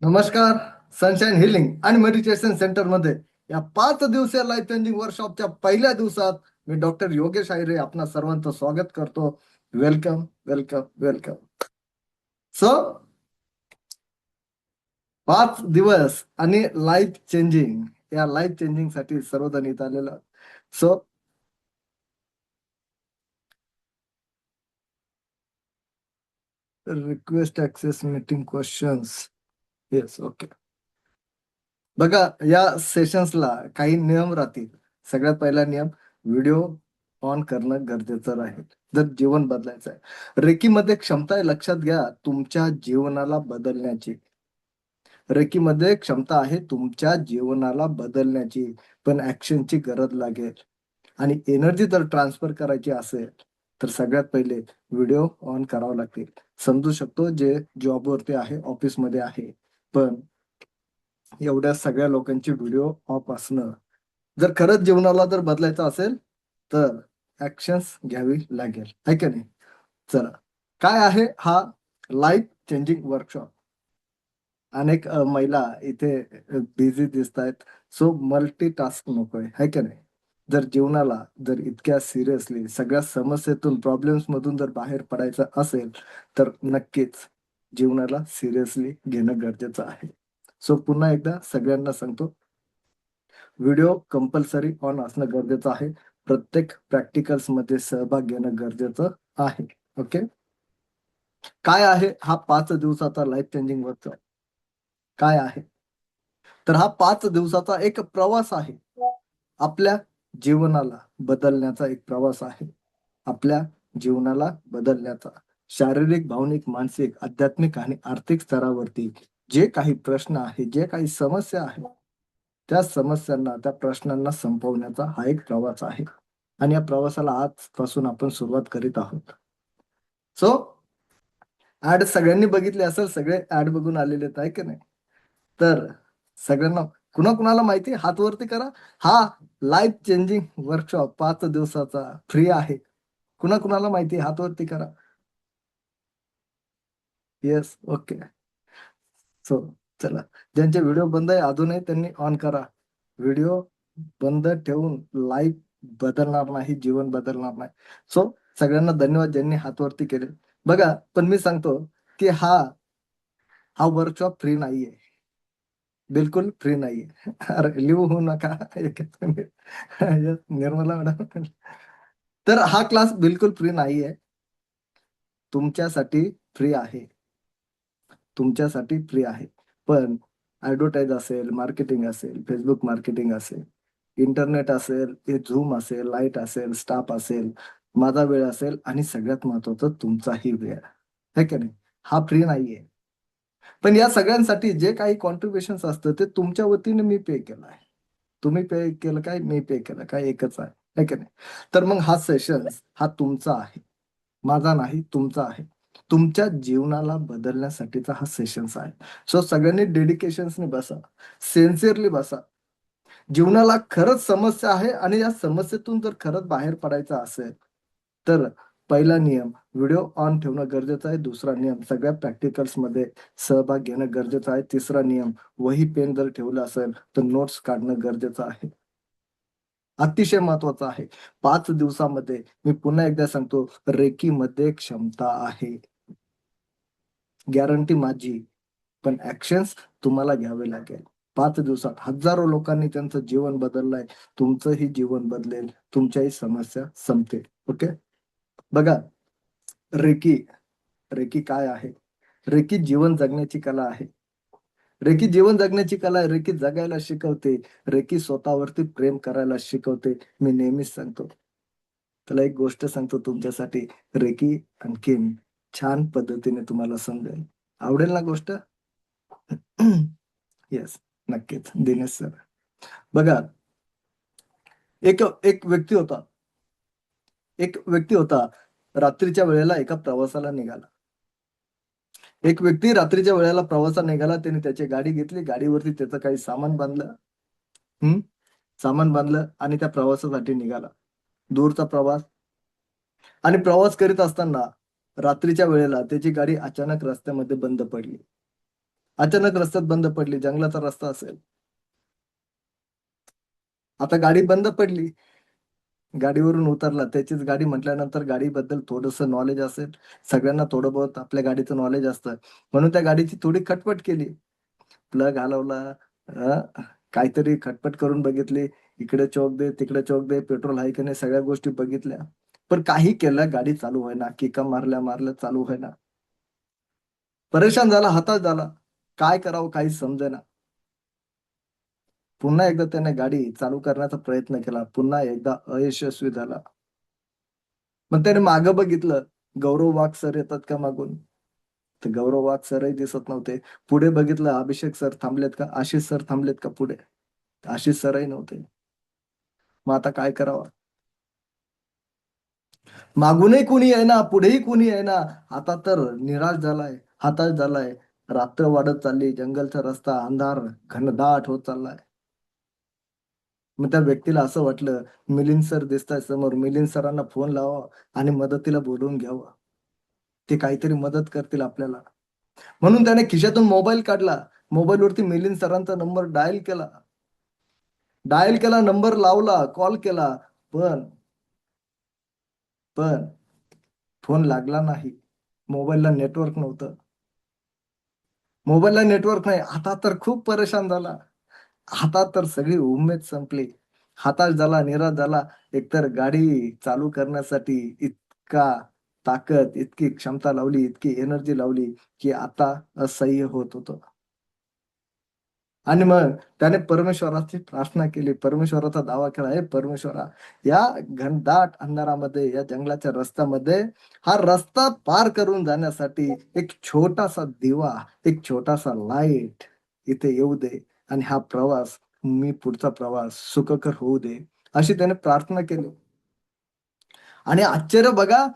नमस्कार. Sunshine healing आणि meditation centre मध्ये या 5 दिवसीय लाईफ चेंजिंग वर्कशॉपच्या पहिल्या दिवसात मी डॉक्टर योगेश आयरे आपणा सर्वांचं स्वागत करतो. Welcome welcome welcome. सो 5 दिवस आणि लाईफ चेंजिंग, या लाईफ चेंजिंग साठी सर्वजण इथं आलेलं. So request access meeting questions. Yes, okay. बघा, या सेशन्सला काही नियम राहतील. सगळ्यात पहिला नियम, व्हिडिओ ऑन करणं गरजेचं राहील जर जीवन बदलायचं आहे. रेकीमध्ये क्षमता आहे, लक्षात घ्या, तुमच्या जीवनाला बदलण्याची. रेकीमध्ये क्षमता आहे तुमच्या जीवनाला बदलण्याची, पण ऍक्शनची गरज लागेल. आणि एनर्जी जर ट्रान्सफर करायची असेल तर सगळ्यात पहिले व्हिडिओ ऑन करावा लागतील. समजू शकतो जे जॉबवरती आहे, ऑफिसमध्ये आहे, पण एवढ्या सगळ्या लोकांची व्हिडिओ ऑफ असणं, जर खरंच जीवनाला जर बदलायचं असेल तर ऍक्शन्स घ्यावी लागेल, आहे का नाही? चला, काय आहे हा लाईफ चेंजिंग वर्कशॉप? अनेक महिला इथे बिझी दिसत आहेत. सो मल्टीटास्क नकोय, है का नाही? जर जीवनाला जर इतक्या सिरियसली सगळ्या समस्येतून, प्रॉब्लेम्स मधून जर बाहेर पडायचं असेल तर नक्कीच जीवनाला सिरियसली घेणं गरजेचं आहे. सो पुन्हा एकदा सगळ्यांना सांगतो, व्हिडिओ कंपल्सरी ऑन असणं गरजेचं आहे. प्रत्येक प्रॅक्टिकल्स मध्ये सहभाग घेणं गरजेचं आहे. ओके. काय आहे हा 5 दिवसाचा लाईफ चेंजिंग वर्कशॉप? काय आहे तर हा 5 दिवसाचा एक प्रवास आहे. आपल्या जीवनाला बदलण्याचा एक प्रवास आहे. आपल्या जीवनाला बदलण्याचा, शारीरिक, भावनिक, मानसिक, आध्यात्मिक आणि आर्थिक स्तरावरती जे काही प्रश्न आहे, जे काही समस्या आहे, त्या समस्यांना, त्या प्रश्नांना संपवण्याचा हा एक प्रवास आहे. आणि या प्रवासाला आजपासून आपण सुरुवात करीत आहोत. सो ऍड सगळ्यांनी बघितले असेल, सगळे ऍड बघून आलेले आहेत, आहे की नाही? तर सगळ्यांना, कुणा कुणाला माहिती, हात वरती करा. हा लाईफ चेंजिंग वर्कशॉप 5 दिवसाचा फ्री आहे. कुणा कुणाला माहिती, हात वरती करा. Yes, okay. सो चला, ज्यांचे व्हिडिओ बंद आहे अजूनही त्यांनी ऑन करा. व्हिडिओ बंद ठेवून लाईफ बदलणार नाही, जीवन बदलणार नाही. सो सगळ्यांना धन्यवाद ज्यांनी हात वरती केले. बघा, पण मी सांगतो की हा हा वर्कशॉप फ्री नाहीये, बिलकुल फ्री नाहीये. अरे लिहू होऊ नका. Yes, Nirmala madam. तर हा क्लास बिलकुल फ्री नाहीये, तुमच्यासाठी फ्री आहे, तुमच्यासाठी फ्री आहे. पण ऍडव्हर्टाईज असेल, मार्केटिंग असेल, फेसबुक मार्केटिंग असेल, इंटरनेट असेल, हे झूम असेल, लाईट असेल, स्टाफ असेल, माझा वेळ असेल, आणि सगळ्यात महत्वाचं तुमचाही वेळ, है का नाही? हा फ्री नाहीये. पण या सगळ्यांसाठी जे काही कॉन्ट्रीब्युशन असतं ते तुमच्या वतीने मी पे केलं आहे. तुम्ही पे केलं काय, मी पे केलं काय, एकच आहे, है का नाही? तर मग हा सेशन हा तुमचा आहे, माझा नाही, तुमचा आहे. तुमच्या जीवनाला बदलण्यासाठीचा हा सेशन्स आहे. सो सगळ्यांनी डेडिकेशनने बसा, सिन्सिअरली बसा. जीवनाला खरंच समस्या आहे आणि या समस्येतून जर खरंच बाहेर पडायचं असेल तर पहिला नियम, व्हिडिओ ऑन ठेवणं गरजेचं आहे. दुसरा नियम, सगळ्या प्रॅक्टिकल्स मध्ये सहभाग घेणं गरजेचं आहे. तिसरा नियम, वही पेन जर ठेवलं असेल तर नोट्स काढणं गरजेचं आहे. अतिशय महत्वाचं आहे. 5 दिवसामध्ये मी पुन्हा एकदा सांगतो, रेकीमध्ये क्षमता आहे, गॅरंटी माझी, पण ऍक्शन्स तुम्हाला घ्यावे लागेल. 5 दिवसात हजारो लोकांनी त्यांचं जीवन बदललंय. तुमचंही जीवन बदलेल, तुमच्याही समस्या संपतील. ओके. बघा, रेकी रेकी काय आहे? रेकी जीवन जगण्याची कला आहे. रेकी जीवन जगण्याची कला आहे. रेकी जगायला शिकवते. रेकी स्वतःवरती प्रेम करायला शिकवते. मी नेहमीच सांगतो, तुला एक गोष्ट सांगतो तुमच्यासाठी, रेकी आणखीन छान पद्धतीने तुम्हाला समजेल. आवडेल ना गोष्ट? येस, नक्कीच दिनेश सर. बघा, एक एक व्यक्ती होता, एक व्यक्ती होता, रात्रीच्या वेळेला एका प्रवासाला निघाला. एक व्यक्ती रात्रीच्या वेळेला प्रवासाला निघाला. त्याने त्याची गाडी घेतली, गाडीवरती त्याचं काही सामान बांधलं. हम्म सामान बांधलं आणि त्या प्रवासासाठी निघाला. दूरचा प्रवास. आणि प्रवास करीत असताना रात्रीच्या वेळेला त्याची गाडी अचानक रस्त्यामध्ये बंद पडली. अचानक रस्त्यात बंद पडली, जंगलाचा रस्ता असेल. आता गाडी बंद पडली, गाडीवरून उतरला, त्याचीच गाडी म्हटल्यानंतर गाडीबद्दल थोडंसं नॉलेज असेल. सगळ्यांना थोडं बहुत आपल्या गाडीचं नॉलेज असतं. म्हणून त्या गाडीची थोडी खटपट केली. प्लग हलवला, काहीतरी खटपट करून बघितली. इकडे चोक दे, तिकडे चोक दे, पेट्रोल आहे की नाही, सगळ्या गोष्टी बघितल्या. पण काही केलं, गाडी चालू होईना. किका मारल्या मारल्या चालू होईना. परेशान झाला, हताश झाला. काय करावं काही समजेना. पुन्हा एकदा त्याने गाडी चालू करण्याचा प्रयत्न केला. पुन्हा एकदा अयशस्वी झाला. मग त्याने मागं बघितलं, गौरव वाघ सर येतात का मागून? तर गौरव वाघ सरही दिसत नव्हते. पुढे बघितलं, अभिषेक सर थांबलेत का, आशिष सर थांबलेत का पुढे? आशिष सरही नव्हते. मग आता काय करावं? मागूनही कोणी आहे ना, पुढेही कोणी आहे ना. आता तर निराश झालाय, हताश झालाय. रात्र वाढत चालली, जंगलचा रस्ता अंधार घनदाट होत चाललाय. मग त्या व्यक्तीला असं वाटलं, मिलिंद सर दिसताय समोर, मिलिंद सरांना फोन लावा आणि मदतीला बोलवून घ्यावं. ते काहीतरी मदत करतील आपल्याला. म्हणून त्याने खिशातून मोबाईल काढला. मोबाईलवरती मिलिंद सरांचा नंबर डायल केला. डायल केला, नंबर लावला, कॉल केला. पण पण फोन लागला नाही. मोबाईलला नेटवर्क नव्हतं. मोबाईलला नेटवर्क नाही. आता तर खूप परेशान झाला. आता तर सगळी उमेद संपली. हताश झाला, निराश झाला. एकतर गाडी चालू करण्यासाठी इतका ताकद, इतकी क्षमता लावली, इतकी एनर्जी लावली, की आता असह्य होत होतं. आणि मग त्याने परमेश्वराची प्रार्थना केली. परमेश्वराचा दावा केला, हे परमेश्वरा, या घनदाट अंधारामध्ये, या जंगलाच्या रस्त्यामध्ये हा रस्ता पार करून जाण्यासाठी एक छोटासा दिवा, एक छोटासा लाईट इथे येऊ दे आणि हा प्रवास, मी पुढचा प्रवास सुखकर होऊ दे, अशी त्याने प्रार्थना केली. आणि आश्चर्य बघा,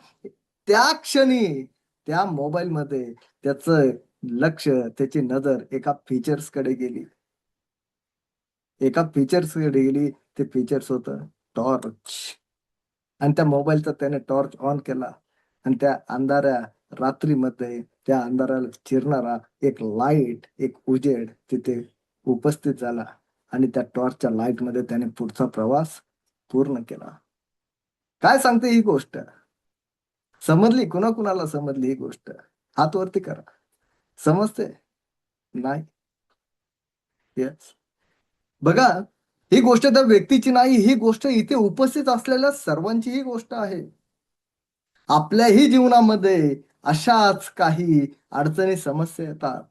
त्या क्षणी त्या मोबाईलमध्ये त्याचं लक्ष, त्याची नजर एका फीचर्स कडे गेली. एका फीचर्स कडे गेली. ते फीचर्स होतं टॉर्च. आणि त्या मोबाईलचा त्याने टॉर्च ऑन केला आणि त्या अंधाऱ्या रात्रीमध्ये त्या अंधाराला चिरणारा एक लाईट, एक उजेड तिथे उपस्थित झाला आणि त्या टॉर्चच्या लाईटमध्ये त्याने पुढचा प्रवास पूर्ण केला. काय सांगते ही गोष्ट? समजली? कुणाकुणाला समजली ही गोष्ट? हात वरती करा. समजते? नाही? येस. बघा, ही गोष्ट त्या व्यक्तीची नाही, ही गोष्ट इथे उपस्थित असलेल्या सर्वांची ही गोष्ट आहे. आपल्याही जीवनामध्ये अशाच काही अडचणी, समस्या येतात.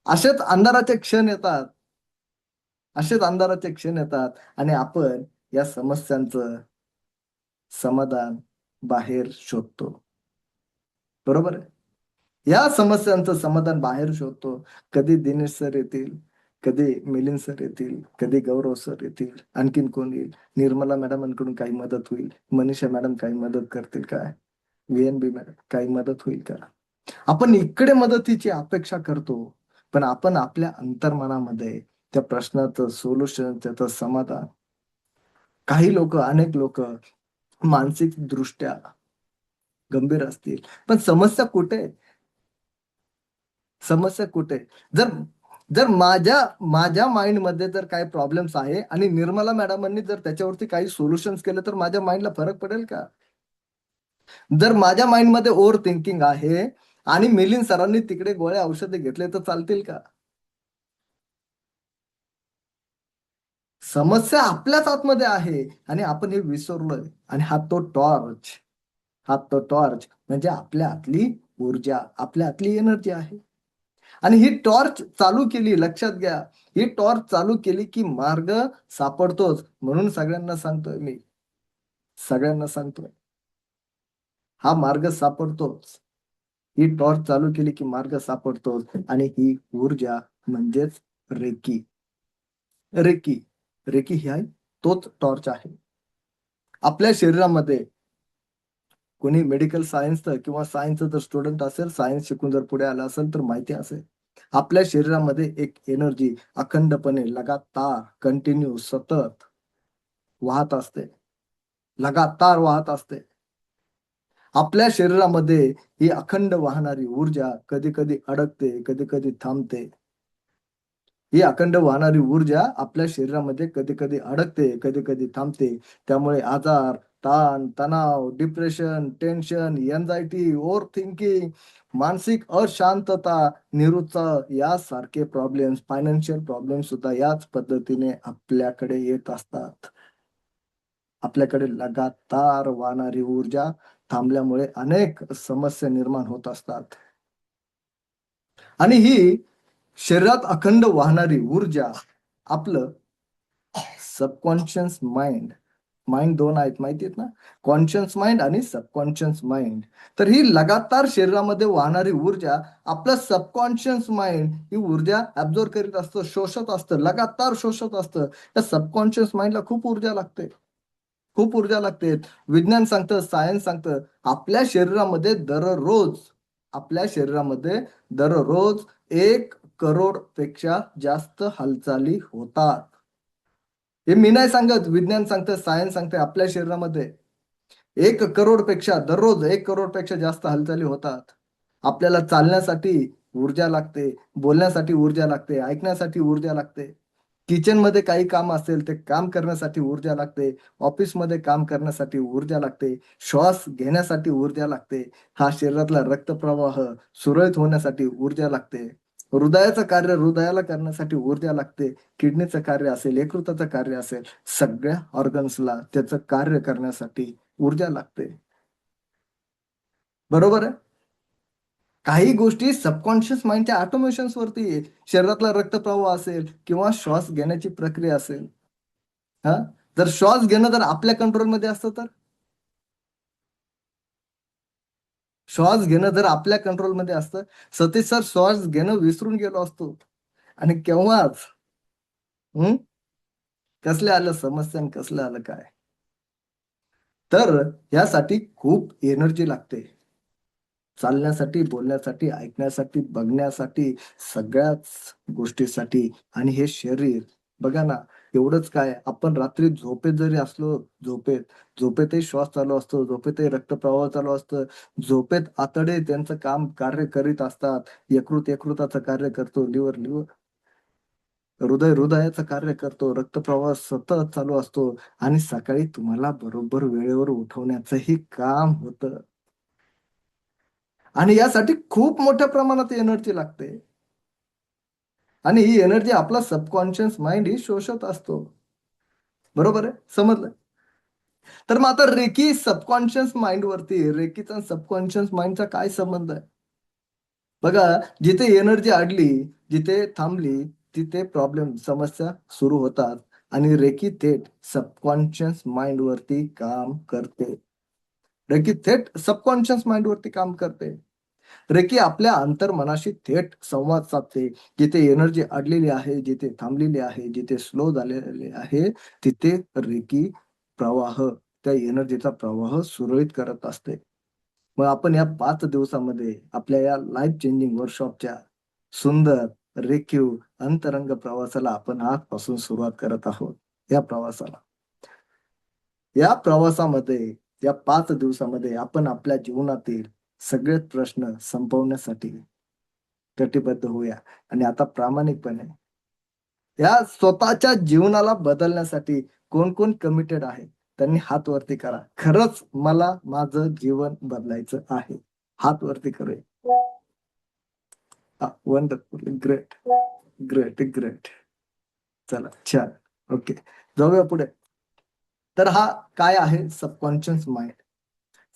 असेच अंधाराचे क्षण येतात. असेच अंधाराचे क्षण येतात आणि आपण या समस्यांचं समाधान बाहेर शोधतो. बरोबर आहे? या समस्यांचं समाधान बाहेर शोधतो. कधी दिनेश सर येतील, कधी मिलिंद सर येतील, कधी गौरव सर येतील, आणखीन कोण येईल? निर्मला मॅडमांकडून काही मदत होईल, मनीषा मॅडम काही मदत करतील काय, व्ही.एन.बी. मॅडम काही मदत होईल का? आपण इकडे मदतीची अपेक्षा करतो, पण आपण आपल्या अंतर्मनामध्ये त्या प्रश्नाचं सोल्युशन, त्याचं समाधान, काही लोक, अनेक लोक मानसिक दृष्ट्या गंभीर असतील, पण समस्या कुठे? समस्या कुठे? जर जर माझ्या माझ्या माइंडमध्ये जर काही प्रॉब्लेम्स आहे आणि निर्मला मॅडमांनी जर त्याच्यावरती काही सोल्युशन्स केले, तर माझ्या माइंडला फरक पडेल का? जर माझ्या माइंडमध्ये ओव्हर थिंकिंग आहे आणि मिलिंद सरांनी तिकडे गोळ्या औषधे घेतले, तर चालतील का? समस्या आपल्याच आतमध्ये आहे आणि आपण हे विसरलोय. आणि हा तो टॉर्च म्हणजे आपल्या आतली ऊर्जा, आपल्या आतली एनर्जी आहे. आणि ही टॉर्च चालू केली, लक्षात घ्या, ही टॉर्च चालू केली की मार्ग सापडतोच. म्हणून सगळ्यांना सांगतोय मी, सगळ्यांना सांगतोय, हा मार्ग सापडतोच. ही टॉर्च चालू केली की मार्ग सापडतोच. आणि ही ऊर्जा म्हणजेच रेकी. रेकी रेकी ही आहे, तोच टॉर्च आहे. आपल्या शरीरामध्ये, कोणी मेडिकल सायन्सचं किंवा सायन्सचं जर स्टुडंट असेल, सायन्स शिकून जर पुढे आला असेल, तर माहिती असेल, आपल्या शरीरामध्ये एक एनर्जी अखंडपणे, लगातार, कंटिन्यू, सतत वाहत असते. लगातार वाहत असते. आपल्या शरीरामध्ये ही अखंड वाहणारी ऊर्जा कधी कधी अडकते, कधी कधी थांबते. ही अखंड वाहणारी ऊर्जा आपल्या शरीरामध्ये कधी कधी अडकते, कधी कधी थांबते. त्यामुळे आजार, ताण, तणाव, depression, tension, anxiety, over thinking, मानसिक अशांतता, निरुत्साह यासारखे प्रॉब्लेम्स, फायनान्शियल प्रॉब्लेम सुद्धा याच पद्धतीने आपल्याकडे येत असतात. आपल्याकडे लगातार वाहणारी ऊर्जा थांबल्यामुळे अनेक समस्या निर्माण होत असतात. आणि ही शरीरात अखंड वाहणारी ऊर्जा आपलं सबकॉन्शियस माइंड, माइंड दोन आहेत माहिती आहेत ना, कॉन्शियस माइंड आणि सबकॉन्शियस माइंड. तर ही लगातार शरीरामध्ये वाहणारी ऊर्जा आपलं सबकॉन्शियस माइंड ही ऊर्जा ऍब्झॉर्ब करीत असतं, शोषत असतं, लगातार शोषत असतं. त्या सबकॉन्शियस माइंडला खूप ऊर्जा लागते, खूप ऊर्जा लागते. विज्ञान सांगतं, सायन्स सांगतं, आपल्या शरीरामध्ये दररोज, आपल्या शरीरामध्ये दररोज 1 करोड पेक्षा जास्त हालचाली होतात. हे मी नाही सांगत, विज्ञान सांगतं, सायन्स सांगते. आपल्या शरीरामध्ये 1 करोड पेक्षा दररोज 1 करोड पेक्षा जास्त हालचाली होतात. आपल्याला चालण्यासाठी ऊर्जा लागते, बोलण्यासाठी ऊर्जा लागते, ऐकण्यासाठी ऊर्जा लागते. किचनमध्ये काही काम असेल ते काम करण्यासाठी ऊर्जा लागते, ऑफिसमध्ये काम करण्यासाठी ऊर्जा लागते, श्वास घेण्यासाठी ऊर्जा लागते, हा शरीरातला रक्तप्रवाह सुरळीत होण्यासाठी ऊर्जा लागते, हृदयाचं कार्य हृदयाला करण्यासाठी ऊर्जा लागते, किडनीचं कार्य असेल, यकृताचं कार्य असेल, सगळ्या ऑर्गन्सला त्याचं कार्य करण्यासाठी ऊर्जा लागते. बरोबर आहे. काही गोष्टी सबकॉन्शियस माइंडच्या ऑटोमेशन्स वरती आहे. शरीरातला रक्तप्रवाह असेल किंवा श्वास घेण्याची प्रक्रिया असेल. हा, जर श्वास घेणं जर आपल्या कंट्रोलमध्ये असतं तर, श्वास घेणं जर आपल्या कंट्रोलमध्ये असतं, सतीश सर श्वास घेणं विसरून गेलो असतो. आणि केव्हाच हम्म कसले आलं समस्या आणि कसलं आलं काय. तर यासाठी खूप एनर्जी लागते, चालण्यासाठी, बोलण्यासाठी, ऐकण्यासाठी, बघण्यासाठी, सगळ्याच गोष्टीसाठी. आणि हे शरीर बघा ना, एवढंच काय, आपण रात्री झोपेत जरी असलो, झोपेतही श्वास चालू असतो, झोपेतही रक्तप्रवाह चालू असतं, झोपेत आतडे त्यांचं काम कार्य करीत असतात, यकृत यकृताचं कार्य करतो, लिव्हर हृदय हृदयाचं कार्य करतो, रक्तप्रवाह सतत चालू असतो. आणि सकाळी तुम्हाला बरोबर वेळेवर उठवण्याचंही काम होतं. आणि यासाठी खूप मोठ्या प्रमाणात एनर्जी लागते. आणि ही एनर्जी आपला सबकॉन्शियस माइंड ही शोषत असतो. बरोबर आहे, समजलं. तर मग आता रेकी सबकॉन्शियस माइंड वरती, रेकीचा सबकॉन्शियस माइंडचा काय संबंध आहे? बघा, जिथे एनर्जी अडली, जिथे थांबली, तिथे प्रॉब्लेम, समस्या सुरू होतात. आणि रेकी थेट सबकॉन्शियस माइंड वरती काम करते. रेकी थेट सबकॉन्शियस माइंड वरती काम करते. रेकी आपल्या अंतर्मनाशी थेट संवाद साधते. जिथे एनर्जी अडलेली आहे, जिथे थांबलेली आहे, जिथे स्लो झालेले आहे, तिथे रेकी प्रवाह, त्या एनर्जीचा प्रवाह सुरळीत करत असते. मग आपण या 5 दिवसामध्ये आपल्या या लाईफ चेंजिंग वर्कशॉपच्या सुंदर, रेखीव, अंतरंग प्रवासाला आपण आजपासून सुरुवात करत आहोत. या प्रवासाला, या प्रवासामध्ये, या 5 दिवसामध्ये आपण आपल्या जीवनातील सगळेच प्रश्न संपवण्यासाठी कटिबद्ध होऊया. आणि आता प्रामाणिकपणे या स्वतःच्या जीवनाला बदलण्यासाठी कोण कोण कमिटेड आहे, त्यांनी हात वरती करा. खरंच मला माझं जीवन बदलायचं आहे. हात वरती करूया. Wonderful, great, great, great. चला, छान. ओके, जाऊया पुढे. तर हा काय आहे सबकॉन्शियस माइंड?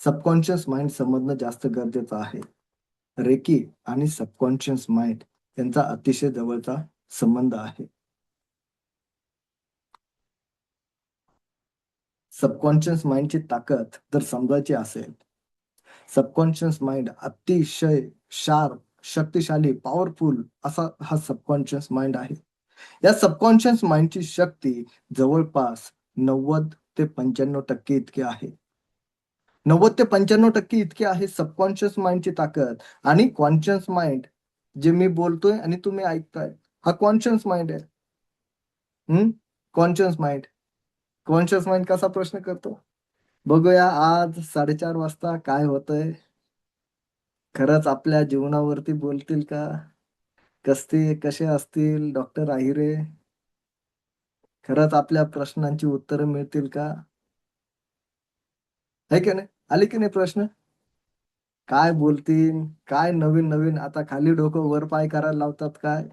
सबकॉन्शियस माइंड समजणं जास्त गरजेचं आहे. रेकी आणि सबकॉन्शियस माइंड यांचा अतिशय जवळचा संबंध आहे. सबकॉन्शियस माइंडची ताकद जर समजायची असेल, सबकॉन्शियस माइंड अतिशय शार्प, शक्तिशाली, पॉवरफुल असा हा सबकॉन्शियस माइंड आहे. या सबकॉन्शियस माइंडची शक्ती जवळपास 90 ते 95% इतकी आहे. 90 ते 95% इतकी आहे सबकॉन्शियस माइंडची ताकद. आणि कॉन्शियस माइंड, जे मी बोलतोय आणि तुम्ही ऐकताय, हा कॉन्शियस माइंड आहे. कॉन्शियस माइंड, कॉन्शियस माइंड कसा प्रश्न करतो? बघूया आज 4:30 वाजता काय होतंय. खरंच आपल्या जीवनावरती बोलतील का? कसे असतील डॉक्टर आहिरे? खरंच आपल्या प्रश्नांची उत्तरं मिळतील का? है की नाही? आले की नाही प्रश्न? काय बोलतील? काय नवीन-नवीन आता खाली डोकं वर पाय करायला लावतात काय?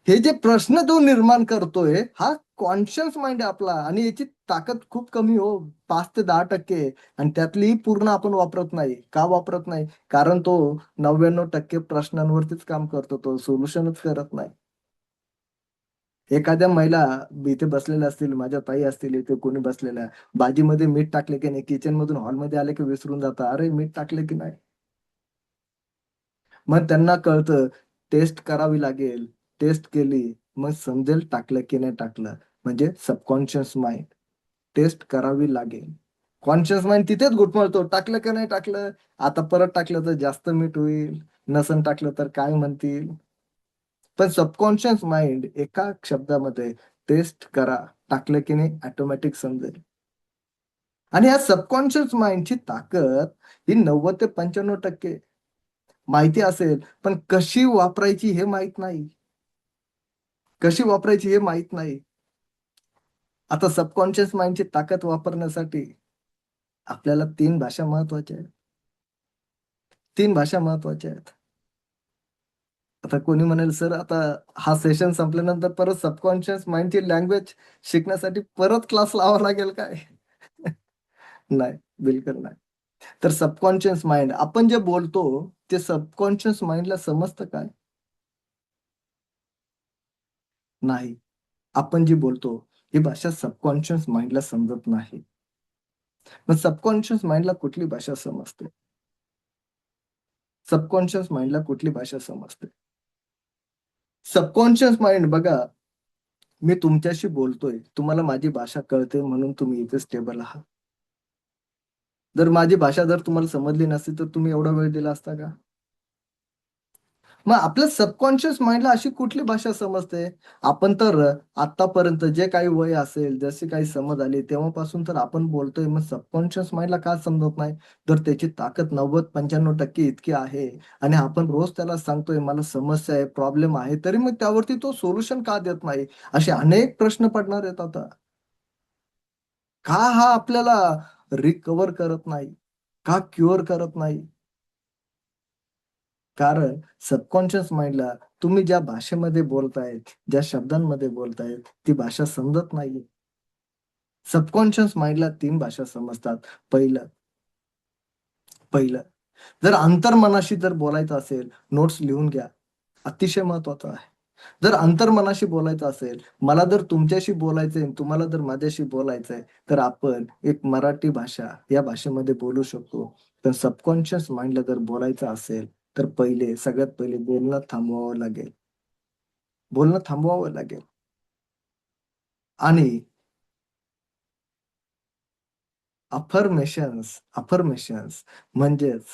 हे जे प्रश्न तो निर्माण करतोय, हा कॉन्शियस माइंड आहे आपला आणि याची ताकद खूप कमी हो. 5 ते 10% आणि त्यातलीही पूर्ण आपण वापरत नाही. का वापरत नाही? कारण तो 99% प्रश्नांवरतीच काम करतो. तो सोल्युशनच करत नाही. एखाद्या महिला इथे बसलेल्या असतील, माझ्या ताई असतील, इथे कोणी बसलेल्या, भाजीमध्ये मीठ टाकले की नाही, किचनमधून हॉलमध्ये आले की विसरून जातात. "अरे, मीठ टाकले की नाही?" मग त्यांना कळतं, टेस्ट करावी लागेल. टेस्ट केली, मग समजेल टाकलं की नाही टाकलं. म्हणजे सबकॉन्शियस माइंड. टेस्ट करावी लागेल. कॉन्शियस माइंड तिथेच घुटमळतो. टाकलं की नाही टाकलं? आता परत टाकलं तर जास्त मीठ होईल. नसेल टाकलं तर काय म्हणतील? पण सबकॉन्शियस माइंड एका शब्दामध्ये टेस्ट करा, टाकलं की नाही ऑटोमॅटिक समजेल. आणि या सबकॉन्शियस माइंडची ताकद ही 90% ते 95% माहिती असेल, पण कशी वापरायची हे माहीत नाही. कशी वापरायची हे माहीत नाही. आता सबकॉन्शियस माइंडची ताकद वापरण्यासाठी आपल्याला 3 भाषा महत्त्वाच्या आहेत. 3 भाषा महत्त्वाच्या आहेत. आता कोणी म्हणेल, "सर आता हा सेशन संपल्यानंतर परत सबकॉन्शियस माइंडची लँग्वेज शिकण्यासाठी परत क्लास लावावा लागेल काय?" नाही, बिलकुल नाही. तर सबकॉन्शियस माइंड आपण जे बोलतो, ते सबकॉन्शियस माइंडला समजतं काय? नाही. आपण जी बोलतो, ही भाषा सबकॉन्शियस माइंडला समजत नाही. मग सबकॉन्शियस माइंडला कुठली भाषा समजते? सबकॉन्शियस माइंडला कुठली भाषा समजते? सबकॉन्शियस माइंड बघा, मी तुमच्याशी बोलतोय. तुम्हाला माझी भाषा कळते म्हणून तुम्ही इथे स्टेबल आहात. जर माझी भाषा जर तुम्हाला समजली नसती, तर तुम्ही एवढा वेळ दिला असता का? मग आपल्या सबकॉन्शियस माइंडला अशी कुठली भाषा समजते? आपण तर आत्तापर्यंत जे काही वय असेल, जशी काही समज आली तेव्हापासून तर आपण बोलतोय. मग सबकॉन्शियस माइंडला का समजत नाही? तर त्याची ताकद 90-95% इतकी आहे आणि आपण रोज त्याला सांगतोय, "मला समस्या आहे, प्रॉब्लेम आहे." तरी मग त्यावरती तो सोल्युशन का देत नाही? असे अनेक प्रश्न पडणार आहेत आता. का हा आपल्याला रिकव्हर करत नाही? का क्युअर करत नाही? कारण सबकॉन्शियस माइंडला तुम्ही ज्या भाषेमध्ये बोलतायत, ज्या शब्दांमध्ये बोलतायत, ती भाषा समजत नाहीये. सबकॉन्शियस माइंडला 3 भाषा समजतात. पहिलं पहिलं जर अंतर्मनाशी जर बोलायचं असेल, नोट्स लिहून घ्या. अतिशय महत्वाचं आहे. जर अंतर्मनाशी बोलायचं असेल, मला जर तुमच्याशी बोलायचंय आणि तुम्हाला जर माझ्याशी बोलायचंय, तर आपण एक मराठी भाषा या भाषेमध्ये बोलू शकतो. पण सबकॉन्शियस माइंडला जर बोलायचं असेल, तर सगळ्यात पहिले बोलणं थांबवावं लागेल. बोलणं थांबवावं लागेल आणि अफर्मेशन्स म्हणजेच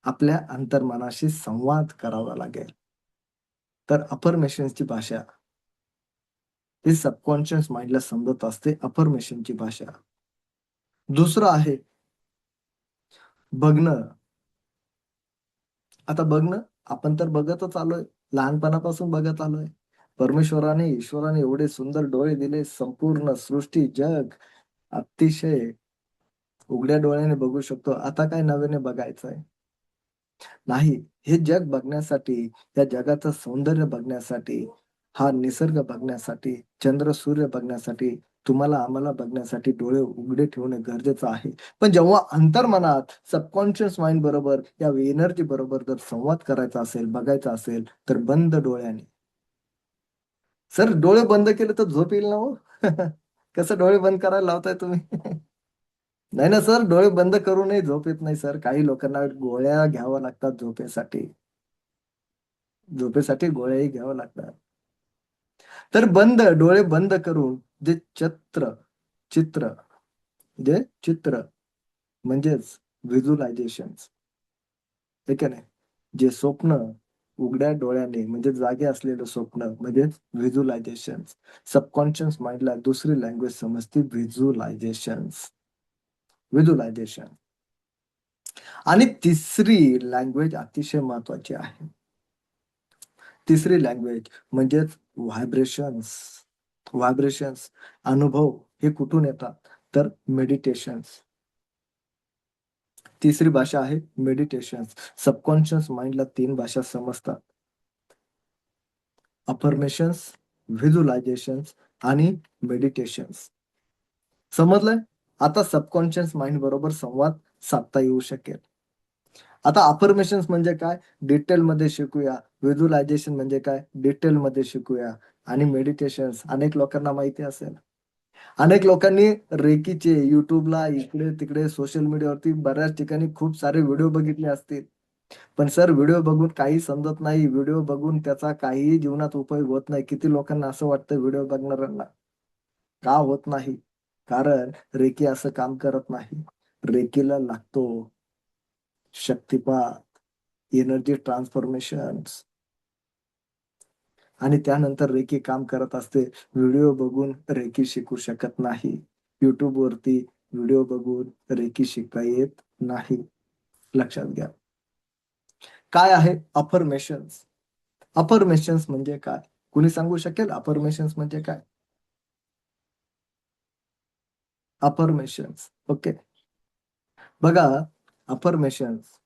आपल्या अंतर्मनाशी संवाद करावा लागेल. तर अफर्मेशन्सची भाषा ही सबकॉन्शियस माइंडला समजत असते अफर्मेशनची भाषा. दुसरं आहे बघणं. आता बघणं, आपण तर बघतच आलोय. लहानपणापासून बघत आलोय. ईश्वराने एवढे सुंदर डोळे दिले, संपूर्ण सृष्टी, जग अतिशय उघड्या डोळ्याने बघू शकतो. आता काय नव्याने बघायचंय? नाही. हे जग बघण्यासाठी, या जगाचं सौंदर्य बघण्यासाठी, हा निसर्ग बघण्यासाठी, चंद्र, सूर्य बघण्यासाठी, तुम्हाला आम्हाला बघण्यासाठी डोळे उघडे ठेवणे गरजेचं आहे. पण जेव्हा अंतर्मनात सबकॉन्शियस माइंड बरोबर, या एनर्जी बरोबर जर संवाद करायचा असेल, बघायचा असेल, तर बंद डोळ्याने. सर डोळे बंद केले तर झोप येईल ना हो? कसं डोळे बंद करायला लावताय तुम्ही? नाही ना सर, डोळे बंद करूनही झोप येत नाही सर. काही लोकांना गोळ्या घ्याव्या लागतात झोपेसाठी. झोपेसाठी गोळ्याही घ्याव्या लागतात. तर डोळे बंद करून जे चित्र, जे चित्र म्हणजेच व्हिज्युअलायझेशन्स हे की नाही? जे स्वप्न उघड्या डोळ्याने म्हणजे जागे असलेलं स्वप्न म्हणजेच व्हिज्युअलायझेशन्स. सबकॉन्शियस माइंडला दुसरी लँग्वेज समजते व्हिज्युअलायझेशन्स. व्हिज्युअलायझेशन. आणि तिसरी लँग्वेज अतिशय महत्वाची आहे. तिसरी लँग्वेज म्हणजेच व्हायब्रेशन्स. व्हायब्रेशन्स अनुभव हे कुठून येतात, तर मेडिटेशन्स. तिसरी भाषा आहे मेडिटेशन्स. सबकॉन्शियस माइंडला 3 भाषा समजतात: अफर्मेशन्स, व्हिज्युअलायझेशन्स आणि मेडिटेशन्स. समजलंय? आता सबकॉन्शियस माइंड बरोबर संवाद साधता येऊ शकेल. आता अफर्मेशन्स म्हणजे काय, डिटेलमध्ये शिकूया. व्हिज्युअलायझेशन म्हणजे काय, डिटेलमध्ये शिकूया. आणि मेडिटेशन्स अनेक लोकांना माहिती असेल. अनेक लोकांनी रेकीचे युट्यूबला इकडे तिकडे सोशल मीडियावरती बऱ्याच ठिकाणी खूप सारे व्हिडिओ बघितले असतील. पण सर व्हिडिओ बघून काही समजत नाही. व्हिडिओ बघून त्याचा काहीही जीवनात उपयोग होत नाही. किती लोकांना असं वाटतं व्हिडिओ बघणाऱ्यांना? का होत नाही? कारण रेकी असं काम करत नाही. रेकीला लागतो शक्तिपात, एनर्जी ट्रान्सफॉर्मेशन्स. आणि त्यानंतर रेकी काम करत असते. व्हिडिओ बघून रेकी शिकू शकत नाही. युट्यूबवरती व्हिडिओ बघून रेकी शिकता येत नाही. लक्षात घ्या. काय आहे अफर्मेशन्स? अफर्मेशन्स म्हणजे काय? कुणी सांगू शकेल अफर्मेशन्स म्हणजे काय? अफर्मेशन्स. ओके. बघा, अफर्मेशन्स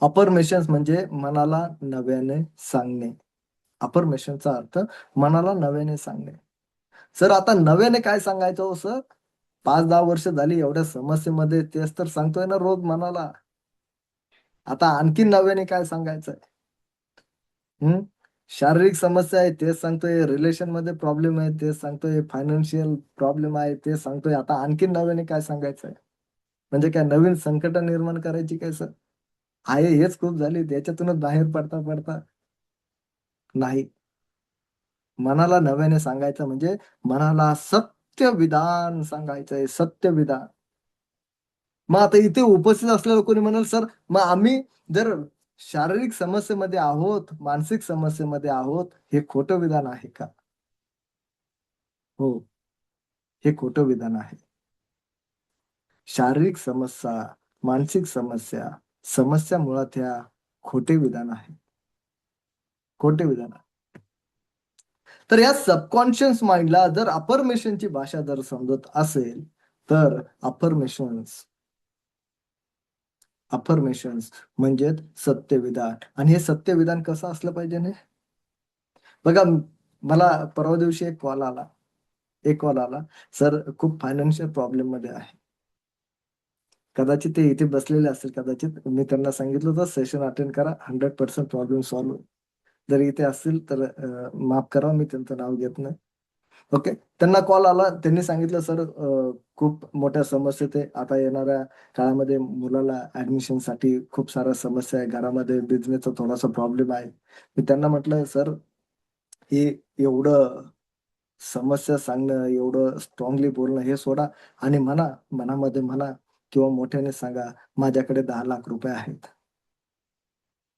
अफर्मेशन्स म्हणजे मनाला नव्याने सांगणे. अफर्मेशनचा अर्थ मनाला नव्याने सांगणे. सर आता नव्याने काय सांगायचं हो सर? 5-10 वर्ष झाली एवढ्या समस्येमध्ये, तेच तर सांगतोय ना रोज मनाला. आता आणखीन नव्याने काय सांगायचंय? हं? शारीरिक समस्या आहे तेच सांगतोय, रिलेशनमध्ये प्रॉब्लेम आहे तेच सांगतोय, फायनान्शियल प्रॉब्लेम आहे तेच सांगतोय. आता आणखीन नव्याने काय सांगायचंय? म्हणजे काय नवीन संकट निर्माण करायची काय सर? आहे हेच खूप झाली, त्याच्यातूनच बाहेर पडता नाही. मनाला नव्याने सांगायचं म्हणजे मनाला सत्य विधान सांगायचंय, सत्य विधान. मग आता इथे उपस्थित असलेलं कोणी म्हणेल, "सर, मग आम्ही जर शारीरिक समस्येमध्ये आहोत, मानसिक समस्येमध्ये आहोत, हे खोटं विधान आहे का?" हो, हे खोटं विधान आहे. शारीरिक समस्या, मानसिक समस्या, समस्या मुळात ह्या खोटे विधान आहे. खोटे विधान आहे. तर या सबकॉन्शियस माइंडला जर अफर्मेशनची भाषा जर समजत असेल, तर अफर्मेशन्स अफर्मेशन्स म्हणजेच सत्यविधान. आणि हे सत्यविधान कसं असलं पाहिजे ने? बघा, मला परवा दिवशी एक कॉल आला, "सर खूप फायनान्शियल प्रॉब्लेममध्ये आहे." कदाचित ते इथे बसलेले असतील कदाचित. मी त्यांना सांगितलं होतं सेशन अटेंड करा, 100% प्रॉब्लेम सॉल्व्ह होईल. जर इथे असतील तर माफ करा, मी त्यांचं नाव घेत नाही. ओके. त्यांना कॉल आला. त्यांनी सांगितलं, "सर खूप मोठ्या समस्येत आहे. आता येणाऱ्या काळामध्ये मुलाला ॲडमिशनसाठी खूप साऱ्या समस्या आहे. घरामध्ये बिझनेसचा थोडासा प्रॉब्लेम आहे." मी त्यांना म्हटलं, "सर, हे एवढं समस्या सांगणं, एवढं स्ट्रॉंगली बोलणं हे सोडा आणि मनामध्ये म्हणा किंवा मोठ्याने सांगा, माझ्याकडे ₹10,00,000 आहेत."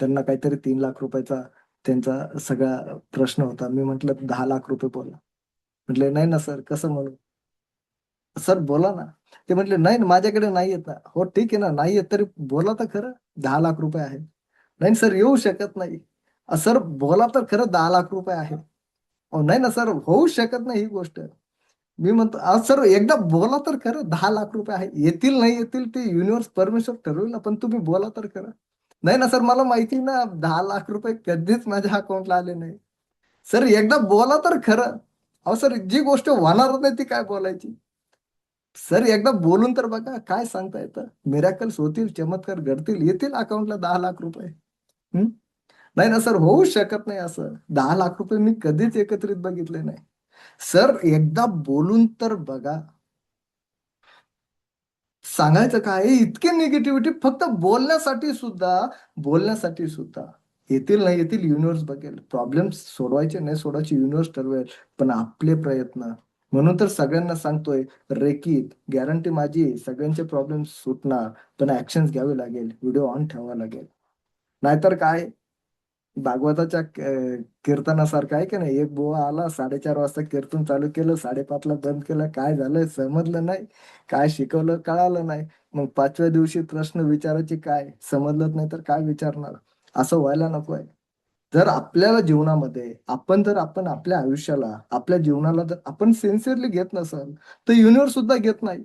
त्यांना काहीतरी ₹3,00,000 त्यांचा सगळा प्रश्न होता. मी म्हटलं, ₹10,00,000 बोला. म्हटले, "नाही ना सर, कसं म्हणू?" "सर बोला ना." ते म्हटले, "नाही ना, माझ्याकडे नाही आहेत ना." "हो ठीक आहे ना, नाही आहेत तरी बोला तर खरं, ₹10,00,000 आहेत." "नाही सर, येऊ शकत नाही." "सर बोला तर खरं ₹10,00,000 आहे." "अहो नाही ना सर, होऊ शकत नाही ही गोष्ट." मी म्हणतो, "अहो सर एकदा बोला तर खरं, ₹10,00,000 आहे. येतील नाही येतील ते युनिव्हर्स परमेश्वर ठरवेल ना, पण तुम्ही बोला तर खरं." "नाही ना सर, मला माहिती आहे ना, ₹10,00,000 कधीच माझ्या अकाउंटला आले नाही." "सर एकदा बोला तर खरं." अहो सर, जी गोष्ट होणारच नाही ती काय बोलायची? सर एकदा बोलून तर बघा, काय सांगता येतं? मिराकल्स होतील, चमत्कार घडतील, येतील अकाउंटला ₹10,00,000. हं? नाही ना सर, होऊच शकत नाही असं. ₹10,00,000 मी कधीच एकत्रित बघितले नाही. सर एकदा बोलून तर बघा. सांगायचं काय आहे? इतकी निगेटिव्हिटी फक्त बोलण्यासाठी सुद्धा. येतील नाही येतील युनिव्हर्स बघेल. प्रॉब्लेम्स सोडवायचे नाही सोडवायचे युनिव्हर्स ठरवेल. पण आपले प्रयत्न. म्हणून तर सगळ्यांना सांगतोय, रेकीत गॅरंटी माझी आहे, सगळ्यांचे प्रॉब्लेम्स सुटणार. पण ॲक्शन्स घ्यावे लागेल. व्हिडिओ ऑन ठेवावा लागेल. नाहीतर काय? भागवताच्या कीर्तनासारखं आहे की नाही. एक बुवा आला 4:30 वाजता कीर्तन चालू केलं, 5:30ला बंद केलं. काय झालं समजलं नाही, काय शिकवलं कळालं नाही. मग 5व्या दिवशी प्रश्न विचारायचे, काय समजलंच नाही तर काय विचारणार. असं व्हायला नको आहे. जर आपल्याला जीवनामध्ये आपण आपल्या आयुष्याला, आपल्या जीवनाला जर आपण सिन्सिअरली घेत नसाल, तर युनिव्हर्स सुद्धा घेत नाही.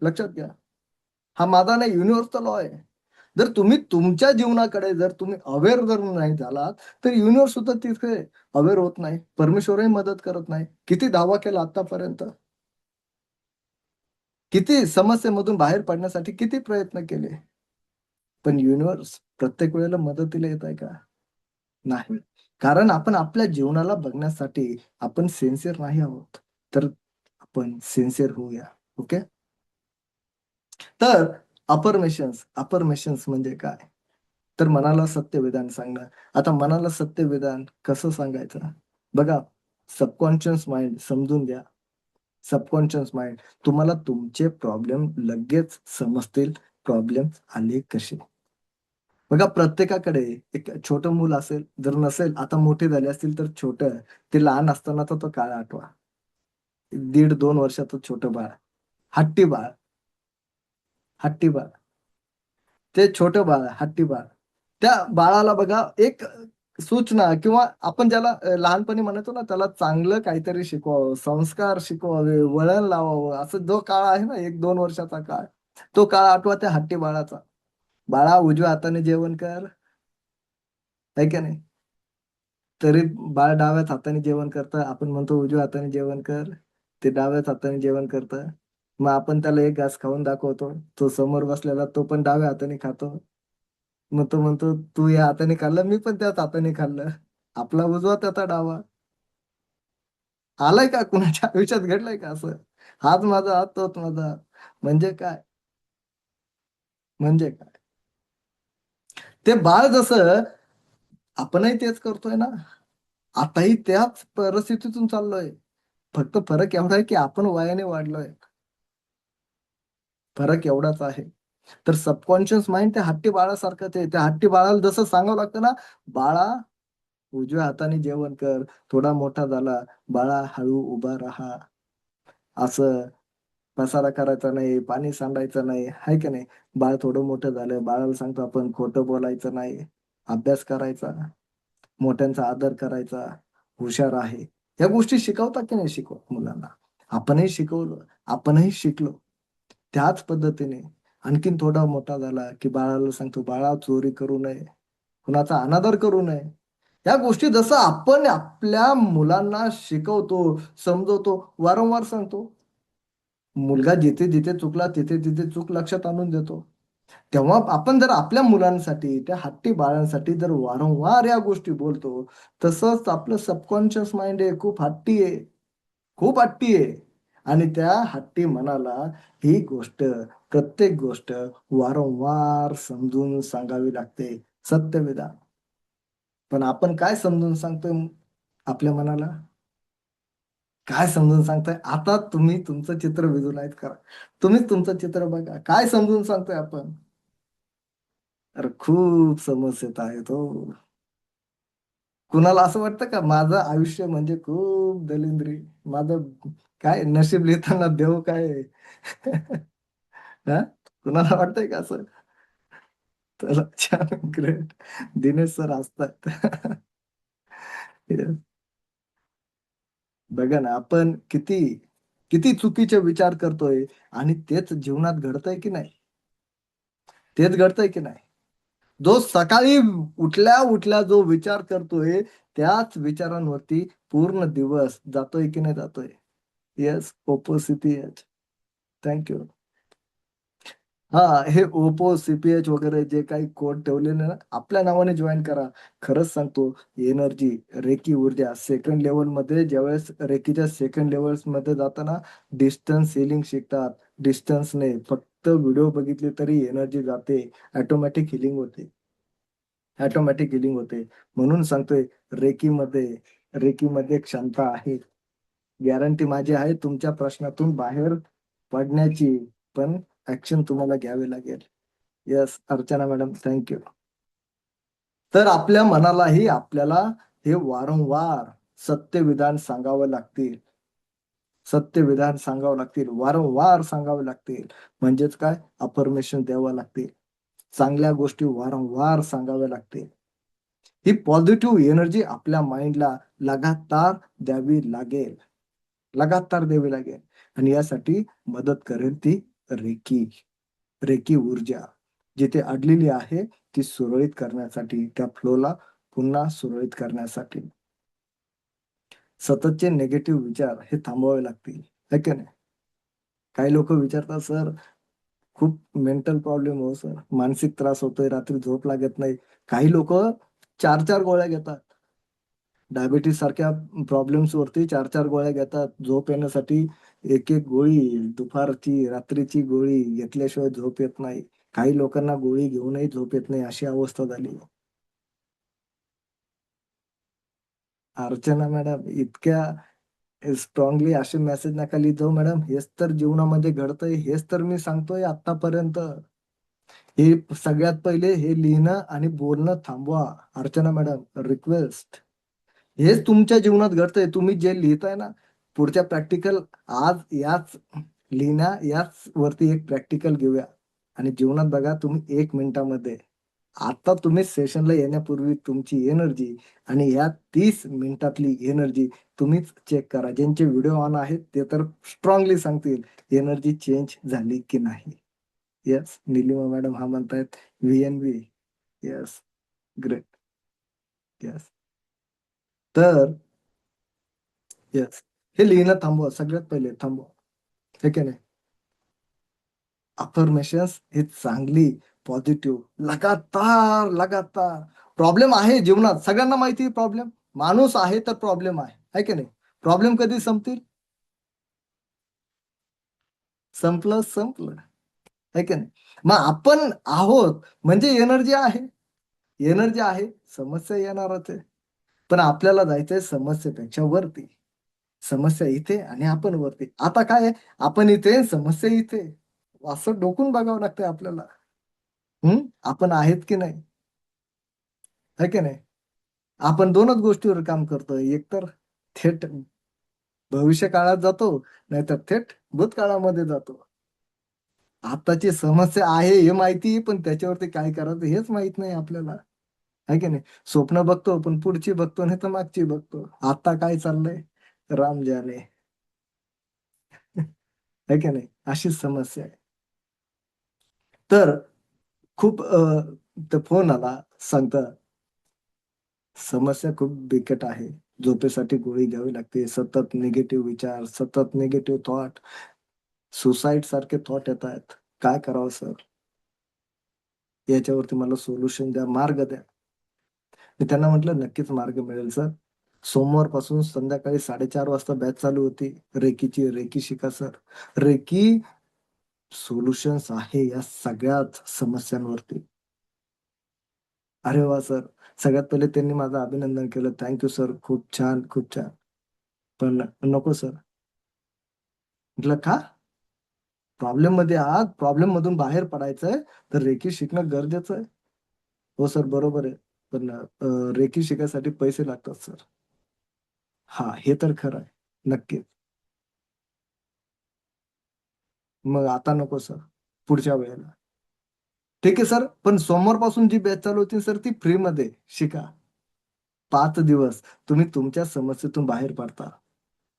लक्षात घ्या. हा माझा नाही, युनिव्हर्सचा लॉ आहे. जर तुम्ही तुमच्या जीवनाकडे जर तुम्ही अवेअर जर नाही झालात, तर युनिव्हर्स सुद्धा तिथे अवेअर होत नाही. परमेश्वरही मदत करत नाही. किती दावा केला आतापर्यंत, किती समस्येमधून बाहेर पडण्यासाठी किती प्रयत्न केले, पण युनिव्हर्स प्रत्येक वेळेला मदतीला येत आहे का? नाही. कारण आपण आपल्या जीवनाला बघण्यासाठी आपण सिन्सिअर नाही आहोत. तर आपण सिन्सिअर होऊया. ओके. तर अफर्मेशन्स म्हणजे काय? तर मनाला सत्यविधान सांगणं. आता मनाला सत्यविधान कसं सांगायचं? बघा, सबकॉन्शियस माइंड समजून घ्या. सबकॉन्शियस माइंड तुम्हाला तुमचे प्रॉब्लेम लगेच समजतील. प्रॉब्लेम आले कसे. बघा, प्रत्येकाकडे एक छोटं मूल असेल, जर नसेल आता मोठे झाले असतील तर छोटं, ते लहान असतानाचा तो काळ आठवा. 1.5-2 वर्षाचं छोटं बाळ, हट्टी बाळ, हट्टी बाळ. ते छोटं बाळ, हट्टी बाळ. त्या बाळाला बघा एक सूचना किंवा आपण ज्याला लहानपणी म्हणतो ना, त्याला चांगलं काहीतरी शिकवावं, संस्कार शिकवावे, वळण लावावं, असं जो काळ आहे ना 1-2 वर्षाचा काळ, तो काळ आठवा त्या हट्टी बाळाचा. "बाळा उजव्या हाताने जेवण कर." आहे की नाही? तरी बाळ डाव्याच हाताने जेवण करतं. आपण म्हणतो उजव्या हाताने जेवण कर. ते डाव्याच हाताने जेवण करतं. मग आपण त्याला एक घास खाऊन दाखवतो. तो समोर बसलेला तो पण डाव्या हाताने खातो. मग तो म्हणतो, "तू या हाताने खाल्लं, मी पण त्याच हाताने खाल्लं." आपला उजवा त्याचा डावा. आलंय का कुणाच्या आयुष्यात घडलंय का असं? हाच माझा हात, तोच माझा हात. म्हणजे काय? म्हणजे काय? ते बाळ जसं आपणही तेच करतोय ना. आताही त्याच परिस्थितीतून चाललोय. फक्त फरक एवढा आहे, की आपण वयाने वाढलोय. फरक एवढाच आहे. तर सबकॉन्शियस माइंड त्या हट्टी बाळासारखंच आहे. त्या हट्टी बाळाला जसं सांगावं लागतं ना, "बाळा उजव्या हाताने जेवण कर." थोडा मोठा झाला, "बाळा हळू उभा राहा." असं पसारा करायचा नाही, पाणी सांडायचं नाही, आहे की नाही? बाळ थोडं मोठं झालं, बाळाला सांगतो आपण खोटं बोलायचं नाही, अभ्यास करायचा, मोठ्यांचा आदर करायचा, हुशार आहे. या गोष्टी शिकवतात की नाही शिकवत मुलांना? आपणही शिकवलं, आपणही शिकलो. त्याच पद्धतीने आणखीन थोडा मोठा झाला, की बाळाला सांगतो, "बाळा चोरी करू नये, कुणाचा अनादर करू नये." या गोष्टी जसं आपण आपल्या मुलांना शिकवतो, समजवतो, वारंवार सांगतो. मुलगा जिथे-जिथे चुकला, तिथे-तिथे चूक लक्षात आणून देतो. तेव्हा आपण जर आपल्या मुलांसाठी, त्या हट्टी बाळांसाठी जर वारंवार या गोष्टी बोलतो, तसंच आपलं सबकॉन्शियस माइंड आहे, खूप हट्टी आहे, खूप हट्टी आहे. आणि त्या हट्टी मनाला ही गोष्ट, प्रत्येक गोष्ट वारंवार समजून सांगावी लागते. सत्यविधान. पण आपण काय समजून सांगतोय आपल्या मनाला? काय समजून सांगताय? आता तुम्ही तुमचं चित्र व्हिज्युअलाइज करा. तुम्हीच तुमचं चित्र बघा. काय समजून सांगतोय आपण? अरे खूप समस्येत आहेत हो. कुणाला असं वाटतं का माझं आयुष्य म्हणजे खूप दलिंद्री, माझं काय नशीब लिहिताना देव काय हां? कुणाला वाटतंय का असं? चला छान, ग्रेट. दिनेश सर हसतायत. येस. बघा ना, आपण किती, किती चुकीचे विचार करतोय आणि तेच जीवनात घडतंय की नाही? तेच घडतंय की नाही? जो सकाळी उठल्या-उठल्या जो विचार करतोय, त्याच विचारांवरती पूर्ण दिवस जातोय की नाही जातोय? Yes, Oppo C-P-H. Thank you. हां, हे ओप्पो, सी-पी-एच वगैरे जे काही कोड ठेवलेले ना, आपल्या नावाने जॉइन करा. खरंच सांगतो, एनर्जी, रेकी ऊर्जा सेकंड लेव्हलमध्ये ज्यावेळेस रेकीच्या सेकंड लेव्हल्समध्ये जाताना डिस्टन्स हीलिंग शिकतात. डिस्टन्स नाही, फक्त व्हिडिओ बघितले तरी एनर्जी जाते. ऑटोमॅटिक हीलिंग होते. ऑटोमॅटिक हीलिंग होते. म्हणून सांगतोय रेकीमध्ये रेकीमध्ये क्षमता आहे. गॅरंटी माझी आहे तुमच्या प्रश्नातून बाहेर पडण्याची. पण ॲक्शन तुम्हाला घ्यावी लागेल. Yes, Archana madam thank you. तर आपल्या मनालाही आपल्याला हे वारंवार सत्य विधान सांगावं लागतील. सत्य विधान सांगावं लागतील, वारंवार सांगावे लागतील. म्हणजेच काय, अफर्मेशन द्यावं लागतील. चांगल्या गोष्टी वारंवार सांगाव्या लागतील. ही पॉझिटिव्ह एनर्जी आपल्या माइंडला लगातार द्यावी लागेल. लगातार द्यावी लागेल. आणि यासाठी मदत करेल ती रेकी. रेकी ऊर्जा जिथे अडलेली आहे ती सुरळीत करण्यासाठी, त्या फ्लोला पुन्हा सुरळीत करण्यासाठी. सततचे निगेटिव्ह विचार हे थांबवावे लागतील, है की नाही? काही लोक विचारतात, सर खूप मेंटल प्रॉब्लेम हो सर, मानसिक त्रास होतोय, रात्री झोप लागत नाही. काही लोक 4-4 गोळ्या घेतात. डायबिटीस सारख्या प्रॉब्लेम्स वरती 4-4 गोळ्या घेतात झोप येण्यासाठी. एक गोळी, दुपारची, रात्रीची गोळी घेतल्याशिवाय झोप येत नाही. काही लोकांना गोळी घेऊनही झोप येत नाही, अशी अवस्था झाली. अर्चना मॅडम, इतक्या स्ट्रॉंगली असे मेसेज नका लिहित जाऊ मॅडम. हेच तर जीवनामध्ये घडतंय, हेच तर मी सांगतोय आतापर्यंत. हे सगळ्यात पहिले हे लिहिणं आणि बोलणं थांबवा. Archana madam, request. हेच तुमच्या जीवनात घडतंय. तुम्ही जे लिहिताय ना, पुढच्या प्रॅक्टिकल आज याच याच वरती एक प्रॅक्टिकल घेऊया. आणि जीवनात बघा तुम्ही 1 मिनिटामध्ये, आता तुम्ही सेशनला येण्यापूर्वी तुमची एनर्जी आणि या 30 मिनिटातली एनर्जी तुम्हीच चेक करा. ज्यांचे व्हिडिओ ऑन आहेत ते तर स्ट्रॉंगली सांगतील एनर्जी चेंज झाली की नाही. येस, निलिमा मॅडम हा म्हणतायत व्हीएनव्ही. Yes, great. येस. तर येस, हे लिहिणं थांबवा. सगळ्यात पहिले थांबवा, हे की नाही? अफर्मेशन्स हे चांगली, पॉझिटिव्ह, लगातार लगातार. प्रॉब्लेम आहे जीवनात, सगळ्यांना माहिती आहे प्रॉब्लेम. माणूस आहे तर प्रॉब्लेम आहे की नाही? प्रॉब्लेम कधी संपतील? संपलं संपलं, है की नाही? मग आपण आहोत म्हणजे एनर्जी आहे. एनर्जी आहे, समस्या येणारच आहे. पण आपल्याला जायचंय समस्येपेक्षा वरती. समस्या इथे आणि आपण वरती. आता काय आहे, आपण इथे, समस्या इथे. असं डोकून बघावं लागतंय आपल्याला. आपण आहेत की नाही, है की नाही? आपण 2च गोष्टीवर काम करतोय. एकतर थेट भविष्य काळात जातो, नाहीतर थेट भूतकाळामध्ये जातो. आताची समस्या आहे हे माहिती, पण त्याच्यावरती काय करायचं हेच माहित नाही आपल्याला, है की नाही? स्वप्न बघतो, पण पुढची बघतो नाही तर मागची बघतो. आता काय चाललंय राम जाने. है की नाही? अशी समस्या आहे. तर खूप तर फोन आला, सांगता समस्या खूप बिकट आहे. झोपेसाठी गोळी घ्यावी लागते. सतत निगेटिव्ह विचार, सतत निगेटिव्ह थॉट, सुसाईड सारखे थॉट येत आहेत. काय करावं सर? याच्यावरती मला सोल्युशन द्या, मार्ग द्या. मी त्यांना म्हटलं, नक्कीच मार्ग मिळेल सर. सोमवारपासून संध्याकाळी 4:30 वाजता बॅच चालू होती रेकीची. रेकी शिका सर. रेकी सोल्युशन्स आहे या सगळ्याच समस्यांवरती. अरे वाह सर! सगळ्यात पहिले त्यांनी माझं अभिनंदन केलं. Thank you sir. खूप छान, खूप छान. पण नको सर. म्हटलं का? प्रॉब्लेममध्ये आहात, प्रॉब्लेम मधून बाहेर पडायचंय, तर रेकी शिकणं गरजेचं आहे. हो सर, बरोबर आहे. पण रेकी शिकायसाठी पैसे लागतात सर. हां, हे तर खरं आहे. नक्कीच. मग आता नको सर. पुढच्या वेळेला. ठीक आहे सर, पण सोमवारपासून जी बॅच चालू होती सर ती फ्रीमध्ये शिका. 5 दिवस तुम्ही तुमच्या समस्येतून बाहेर पडता.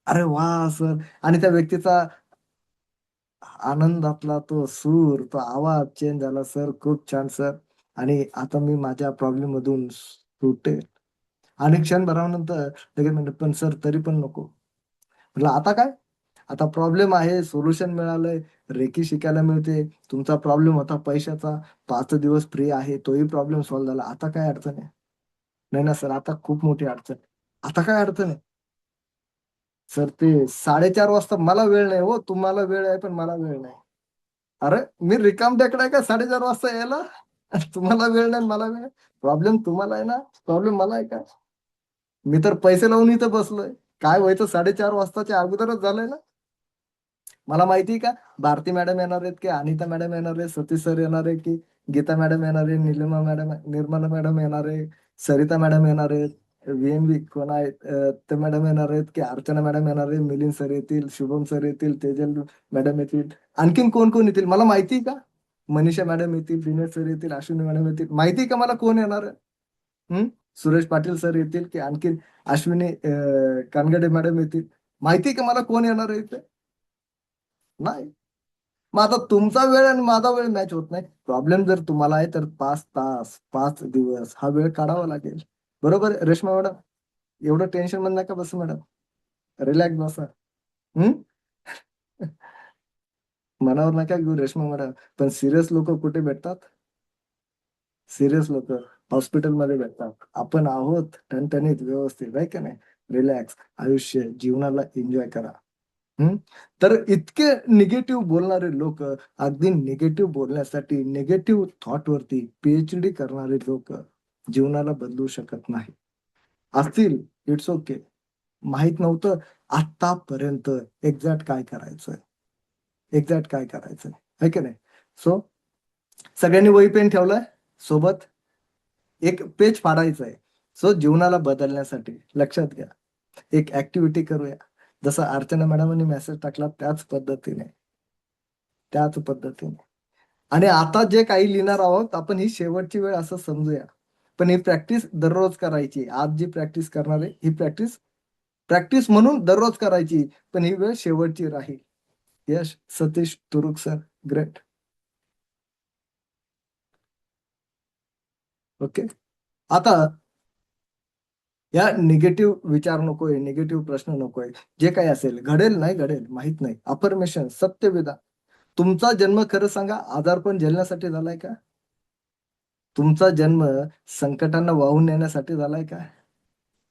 अरे वाह! सर. आणि त्या व्यक्तीचा आनंदातला तो सूर, तो आवाज चेंज झाला. सर खूप छान सर. आणि आता मी माझ्या प्रॉब्लेम मधून सुटेल. आणि क्षणभरानंतर लगेच म्हणले, "पण सर तरी पण नको." म्हटलं, "आता काय? आता प्रॉब्लेम आहे, सोल्युशन मिळालंय, रेकी शिकायला मिळते. तुमचा प्रॉब्लेम होता पैशाचा, 5 दिवस फ्री आहे, तोही प्रॉब्लेम सॉल्व्ह झाला. आता काय अडचण आहे?" "नाही ना सर, आता खूप मोठी अडचण आहे." "आता काय अडचण आहे?" "सर ते 4:30 वाजता मला वेळ नाही हो, तुम्हाला वेळ आहे पण मला वेळ नाही." अरे, मी रिकामटेकडा आहे का 4:30 वाजता यायला? तुम्हाला वेळ नाही मला वेळ आहे. प्रॉब्लेम तुम्हाला आहे ना, प्रॉब्लेम मला आहे का? मी तर पैसे लावून इथं बसलोय. काय व्हायचं 4:30 वाजताच्या अगोदरच झालंय ना. मला माहिती आहे का, भारती मॅडम येणार आहेत की अनिता मॅडम येणार आहेत, सतीश सर येणार आहे की गीता मॅडम येणार आहे, निलिमा मॅडम, निर्मला मॅडम येणार आहे, सरिता मॅडम येणार आहेत, VNV कोण आहेत ते मॅडम येणार आहेत, की अर्चना मॅडम येणार आहे, मिलिंद सर येतील, शुभम सर येतील, तेजल मॅडम येतील. आणखीन कोण कोण येतील मला माहिती आहे का? मनीषा मॅडम येतील, दिनेश सर येतील, अश्विनी मॅडम येतील. माहिती आहे का मला कोण येणार आहे? सुरेश पाटील सर येतील, की आणखीन अश्विनी कानगडे मॅडम येतील. माहिती आहे का मला कोण येणार आहे ते? नाही. मग आता तुमचा वेळ आणि माझा वेळ मॅच होत नाही. प्रॉब्लेम जर तुम्हाला आहे तर 5 तास 5 दिवस हा वेळ काढावा लागेल. बरोबर आहे, रेश्मा मॅडम? एवढं टेन्शन मध्ये नका बसू मॅडम. रिलॅक्स बसा. हम्म मनावर नका घेऊ रेश्मा मॅडम. पण सिरियस लोक कुठे भेटतात? सिरियस लोक हॉस्पिटलमध्ये भेटतात. आपण आहोत ठणठणीत, व्यवस्थित आहे का नाही? रिलॅक्स. आयुष्य जीवनाला एन्जॉय करा. हम्म तर इतके निगेटिव्ह बोलणारे लोक, अगदी निगेटिव्ह बोलण्यासाठी, निगेटिव्ह थॉट वरती PhD करणारे लोक जीवनाला बदलू शकत नाही. असतील, इट्स ओके. माहित नव्हतं आतापर्यंत एक्झॅक्ट काय करायचंय, एक्झॅक्ट काय करायचंय, है की नाही? सो सगळ्यांनी वही पेन ठेवलाय सोबत? एक पेज फाडायचं आहे. सो जीवनाला बदलण्यासाठी लक्षात घ्या, एक ऍक्टिव्हिटी करूया. जसं अर्चना मॅडमांनी मेसेज टाकला त्याच पद्धतीने. आणि आता जे काही लिहिणार आहोत आपण, ही शेवटची वेळ असं समजूया. पण ही प्रॅक्टिस दररोज करायची. आज जी प्रॅक्टिस करणार आहे ही प्रॅक्टिस प्रॅक्टिस म्हणून दररोज करायची, पण ही वेळ शेवटची राहील. यश Satish Turuk sir, great. Okay. आता या निगेटिव्ह विचार नकोय, निगेटिव्ह प्रश्न नकोय. जे काही असेल, घडेल नाही घडेल माहित नाही. अफर्मेशन, सत्यविधा. तुमचा जन्म खरं सांगा आजारपण झेलण्यासाठी झालाय का? तुमचा जन्म संकटांना वाहून नेण्यासाठी झालाय का?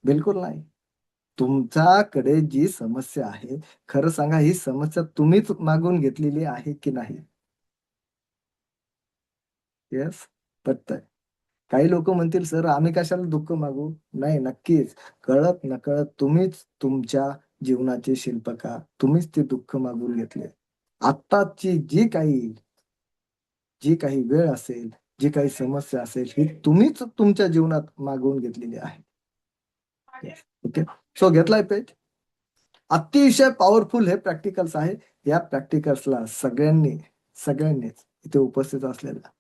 बिलकुल नाही. तुमच्याकडे जी समस्या आहे, खरं सांगा ही समस्या तुम्हीच मागून घेतलेली आहे की नाही? येस, पटतंय. काही लोक म्हणतील सर आम्ही कशाला दुःख मागू. नाही, नक्कीच. कळत नकळत तुम्हीच तुमच्या जीवनाचे शिल्पकार, तुम्हीच ते दुःख मागून घेतले. आत्ताची जी काही वेळ असेल, जी काही समस्या असेल, ही तुम्हीच तुमच्या जीवनात मागवून घेतलेली आहे. ओके. सो घेतलाय पेज? अतिशय पॉवरफुल हे प्रॅक्टिकल्स आहे. या प्रॅक्टिकल्सला सगळ्यांनीच इथे उपस्थित असलेल्या,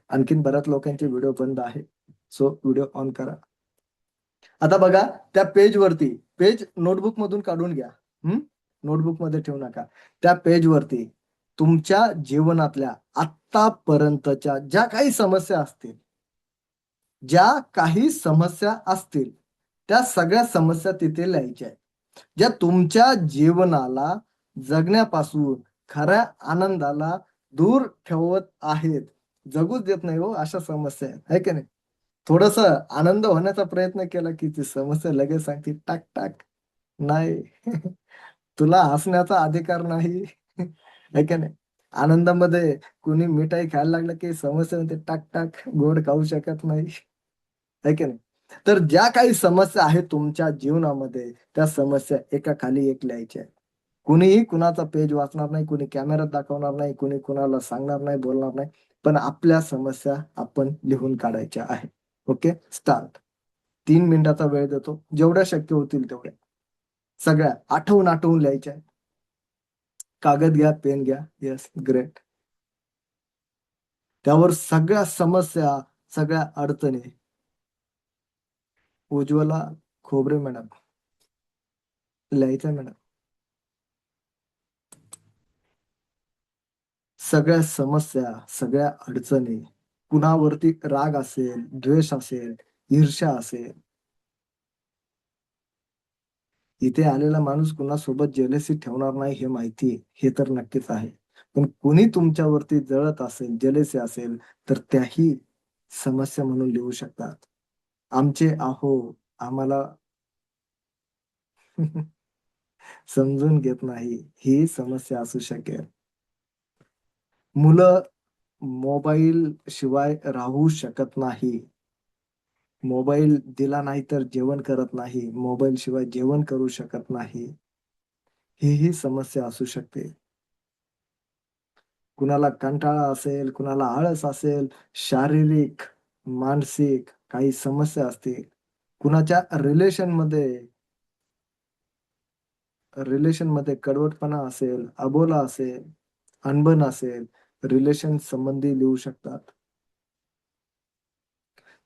आणखीन बऱ्याच लोकांचे व्हिडिओ बंद आहे. सो व्हिडिओ ऑन करा. आता बघा, त्या पेज वरती, पेज नोटबुक मधून काढून घ्या. नोटबुक मध्ये ठेवू नका. त्या पेज वरती तुमच्या जीवनातल्या आतापर्यंतच्या ज्या काही समस्या असतील त्या सगळ्या समस्या तिथे लिहायच्या आहेत, ज्या तुमच्या जीवनाला जगण्यापासून, खऱ्या आनंदाला दूर ठेवत आहेत. जगूच देत नाही हो अशा समस्या आहेत, है की नाही? थोडस आनंद होण्याचा प्रयत्न केला की ती समस्या लगेच सांगते टाक टाक. नाही. तुला हसण्याचा अधिकार नाही. है की नाही? आनंदामध्ये कुणी मिठाई खायला लागलं की समस्या म्हणते टाक टाक, गोड खाऊ शकत नाही. है की नाही? तर ज्या काही समस्या आहेत तुमच्या जीवनामध्ये, त्या समस्या एका खाली एक लिहायच्या आहेत. कुणीही कुणाचा पेज वाचणार नाही, कुणी कॅमेऱ्यात दाखवणार नाही, कुणी कुणाला सांगणार नाही, बोलणार नाही. पण आपल्या समस्या आपण लिहून काढायच्या आहेत. Okay, start. 3 मिनिटाचा वेळ देतो, जेवढ्या शक्य होतील तेवढ्या. सगळ्या आठवून आठवून लिहायच्या आहेत. कागद घ्या, पेन घ्या. Yes, great. त्यावर सगळ्या समस्या, सगळ्या अडचणी. उज्ज्वला खोबरे मॅडम, लिहायचं मॅडम. सगळ्या समस्या, सगळ्या अडचणी, कुणावरती राग असेल, द्वेष असेल, ईर्ष्या असेल. इथे आलेला माणूस कुणासोबत जेलसी ठेवणार नाही हे माहिती आहे, हे तर नक्कीच आहे. पण कुणी तुमच्यावरती जळत असेल, जेलसी असेल, तर त्याही समस्या म्हणून लिहू शकतात. आमचे अहो आम्हाला समजून घेत नाही, ही समस्या असू शकेल. मुलं मोबाईल शिवाय राहू शकत नाही. मोबाईल दिला नाही तर जेवण करत नाही, मोबाईल शिवाय जेवण करू शकत नाही. ही समस्या असू शकते. कुणाला कंटाळा असेल, कुणाला आळस असेल, शारीरिक, मानसिक काही समस्या असतील, कुणाच्या रिलेशन मध्ये कडवटपणा असेल, अबोला असेल, अनबन असेल, रिलेशन संबंधी लिहू शकतात.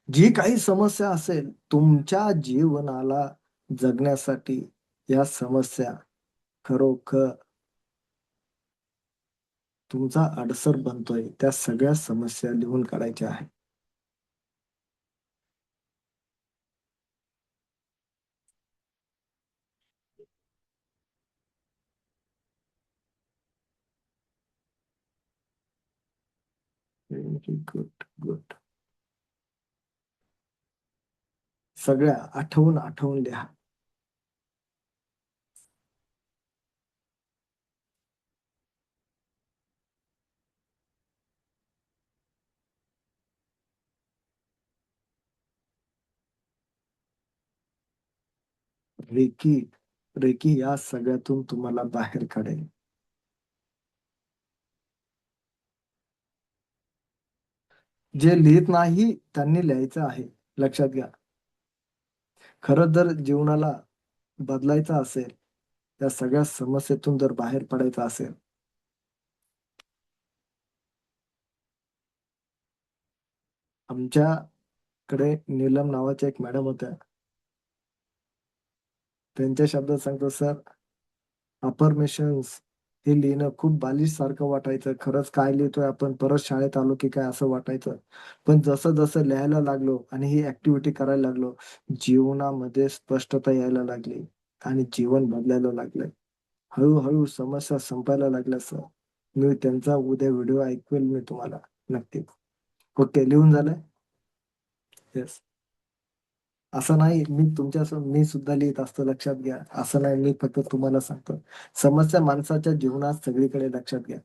जी काही समस्या असेल तुमच्या जीवनाला जगण्यासाठी, या समस्या खरोखर तुमचा अडसर बनतोय, त्या सगळ्या समस्या लिहून काढायच्या आहेत. Very good, good. सगळ्या आठवून आठवून लिहा. रेकी रेकी या सगळ्यातून तुम्हाला बाहेर काढेल. जे लिहित नाही त्यांनी लिहायचं आहे, लक्षात घ्या. खरंच जर जीवनाला बदलायचं असेल, त्या सगळ्या समस्येतून जर बाहेर पडायचं असेल, आमच्याकडे नीलम नावाच्या एक मॅडम होत्या. त्यांच्या शब्दात सांगतो सर, अफर्मेशन्स हे लिहिणं खूप बालिश सारखं वाटायचं. खरंच काय लिहितोय आपण, परत शाळेत आलो की काय असं वाटायचं. पण जसं जसं लिहायला लागलो आणि ही ऍक्टिव्हिटी करायला लागलो, जीवनामध्ये स्पष्टता यायला लागली आणि जीवन बदलायला लागलंय. हळूहळू समस्या संपायला लागल्या सर. मी त्यांचा उद्या व्हिडिओ ऐकवेल मी तुम्हाला, नक्कीच. ओके, लिहून झालंय. येस. असं नाही, मी सुद्धा लिहित असतो, लक्षात घ्या. असं नाही, मी फक्त तुम्हाला सांगतो. समस्या माणसाच्या जीवनात सगळीकडे, लक्षात घ्या.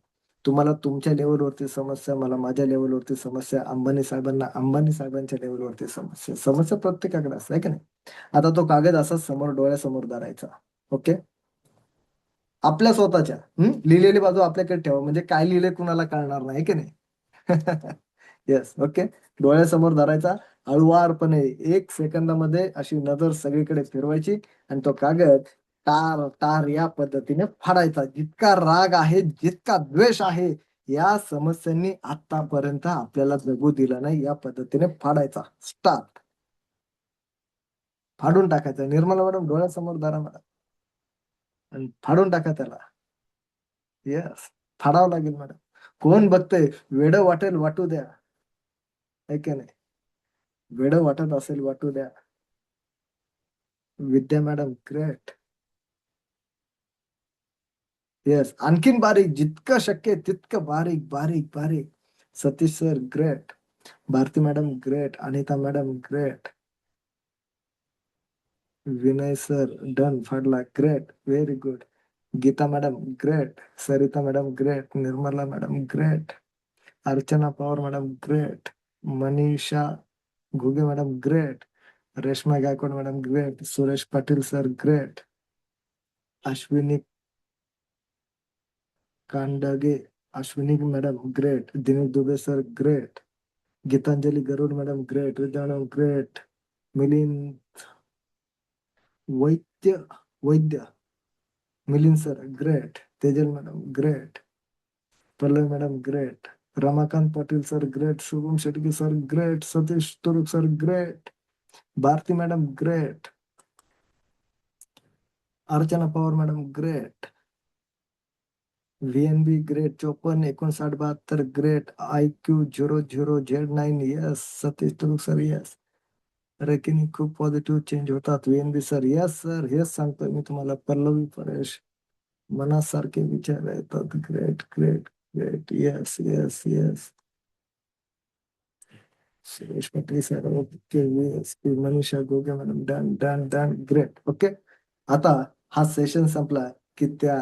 तुम्हाला तुमच्या लेवलवरती समस्या, मला माझ्या लेवलवरती समस्या, अंबानी साहेबांना अंबानी साहेबांच्या लेवलवरती समस्या. समस्या प्रत्येकाकडे असते, आहे की नाही? आता तो कागद असा समोर डोळ्यासमोर धरायचा. ओके, आपल्या स्वतःच्या लिहिलेली बाजू आपल्याकडे ठेवा, म्हणजे काय लिहिले कुणाला कळणार नाही, की नाही? Yes, okay. डोळ्यासमोर धरायचा, हळुवारपणे 1 सेकंदामध्ये अशी नजर सगळीकडे फिरवायची आणि तो कागद टार टार या पद्धतीने फाडायचा. जितका राग आहे, जितका द्वेष आहे, या समस्यांनी आतापर्यंत आपल्याला जगू दिलं नाही, या पद्धतीने फाडायचा. स्टार्ट. फाडून टाकायचा. निर्मला मॅडम डोळ्यासमोर धरा मला आणि फाडून टाका त्याला. येस, फाडावं लागेल मॅडम. कोण बघतंय? वेड वाटेल वाटू द्या, है की नाही? वेड वाटत असेल वाटू द्या. विद्या मॅडम ग्रेट. येस, आणखीन बारीक, जितकं शक्य आहे तितकं बारीक बारीक बारीक. Satish sir great. Bharati madam great. Anita madam great. Vinay sir done, फाडला. Great, very good. Geeta madam great. Sarita madam great. Nirmala madam great. Archana Pawar madam great. Manisha Ghuge madam great. Reshma Gaikwad madam great. Suresh Patil sir great. Ashwini Kandage, Ashwini madam great. Dinesh Dubey sir great. Geetanjali Garud madam great. Vidya madam great. Milind Vaidya Vaidya Milind sir great. Tejal madam great. Pallavi madam great. Ramakant Patil sir great. Shubham Shetty sir great. Satish Turuk sir great. Bharati madam great. Archana Pawar madam great. VNB great. 54 59 72 great. IQ00Z9 yes. Satish Turuk sir yes. रेकिनी खूप positive change होतात. व्हीएनबी sir yes sir, हेच सांगतोय मी तुम्हाला. पल्लवी परेश, मनासारखे विचार येतात. Great great great. Yes yes yes. Suresh Patil sir okay. Yes. Manisha Goge madam done done done. Great. Okay. आता हा सेशन संपला की त्या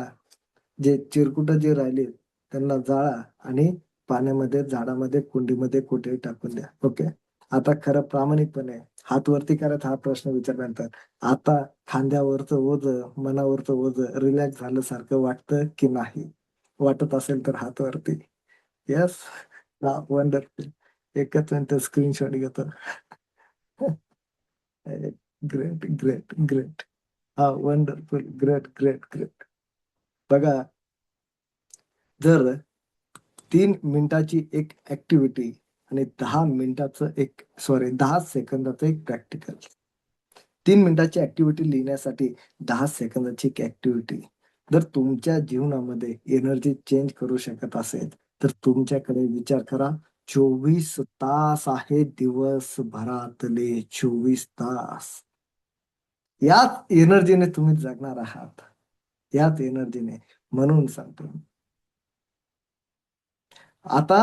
जे चिरकुट जे राहिले त्यांना जाळा आणि पाण्यामध्ये, झाडामध्ये, कुंडीमध्ये कुठेही टाकून द्या. ओके. आता खरं प्रामाणिकपणे हात वरती करत हा प्रश्न विचारल्यानंतर आता खांद्यावरचं ओझ, मनावरचं ओझ रिलॅक्स झाल्यासारखं वाटतं की नाही? वाटत असेल तर हात वरती. येस. हा वंडरफुल. एकच मिनिट स्क्रीनशॉट घेतो. Great great great. हा वंडरफुल ग्रेट ग्रेट ग्रेट. बघा, जर 3 मिनिटाची एक ऍक्टिव्हिटी आणि 10 मिनिटाचं एक, सॉरी 10 सेकंदाचं एक प्रॅक्टिकल. 3 मिनिटाची ऍक्टिव्हिटी लिहिण्यासाठी 10 सेकंदाची एक ऍक्टिव्हिटी जर तुमच्या जीवनामध्ये एनर्जी चेंज करू शकत असेल, तर तुमच्याकडे विचार करा. 24 तास आहे दिवसभरातले 24 तास. याच एनर्जीने तुम्ही जगणार आहात. याच एनर्जीने. म्हणून सांगतो, आता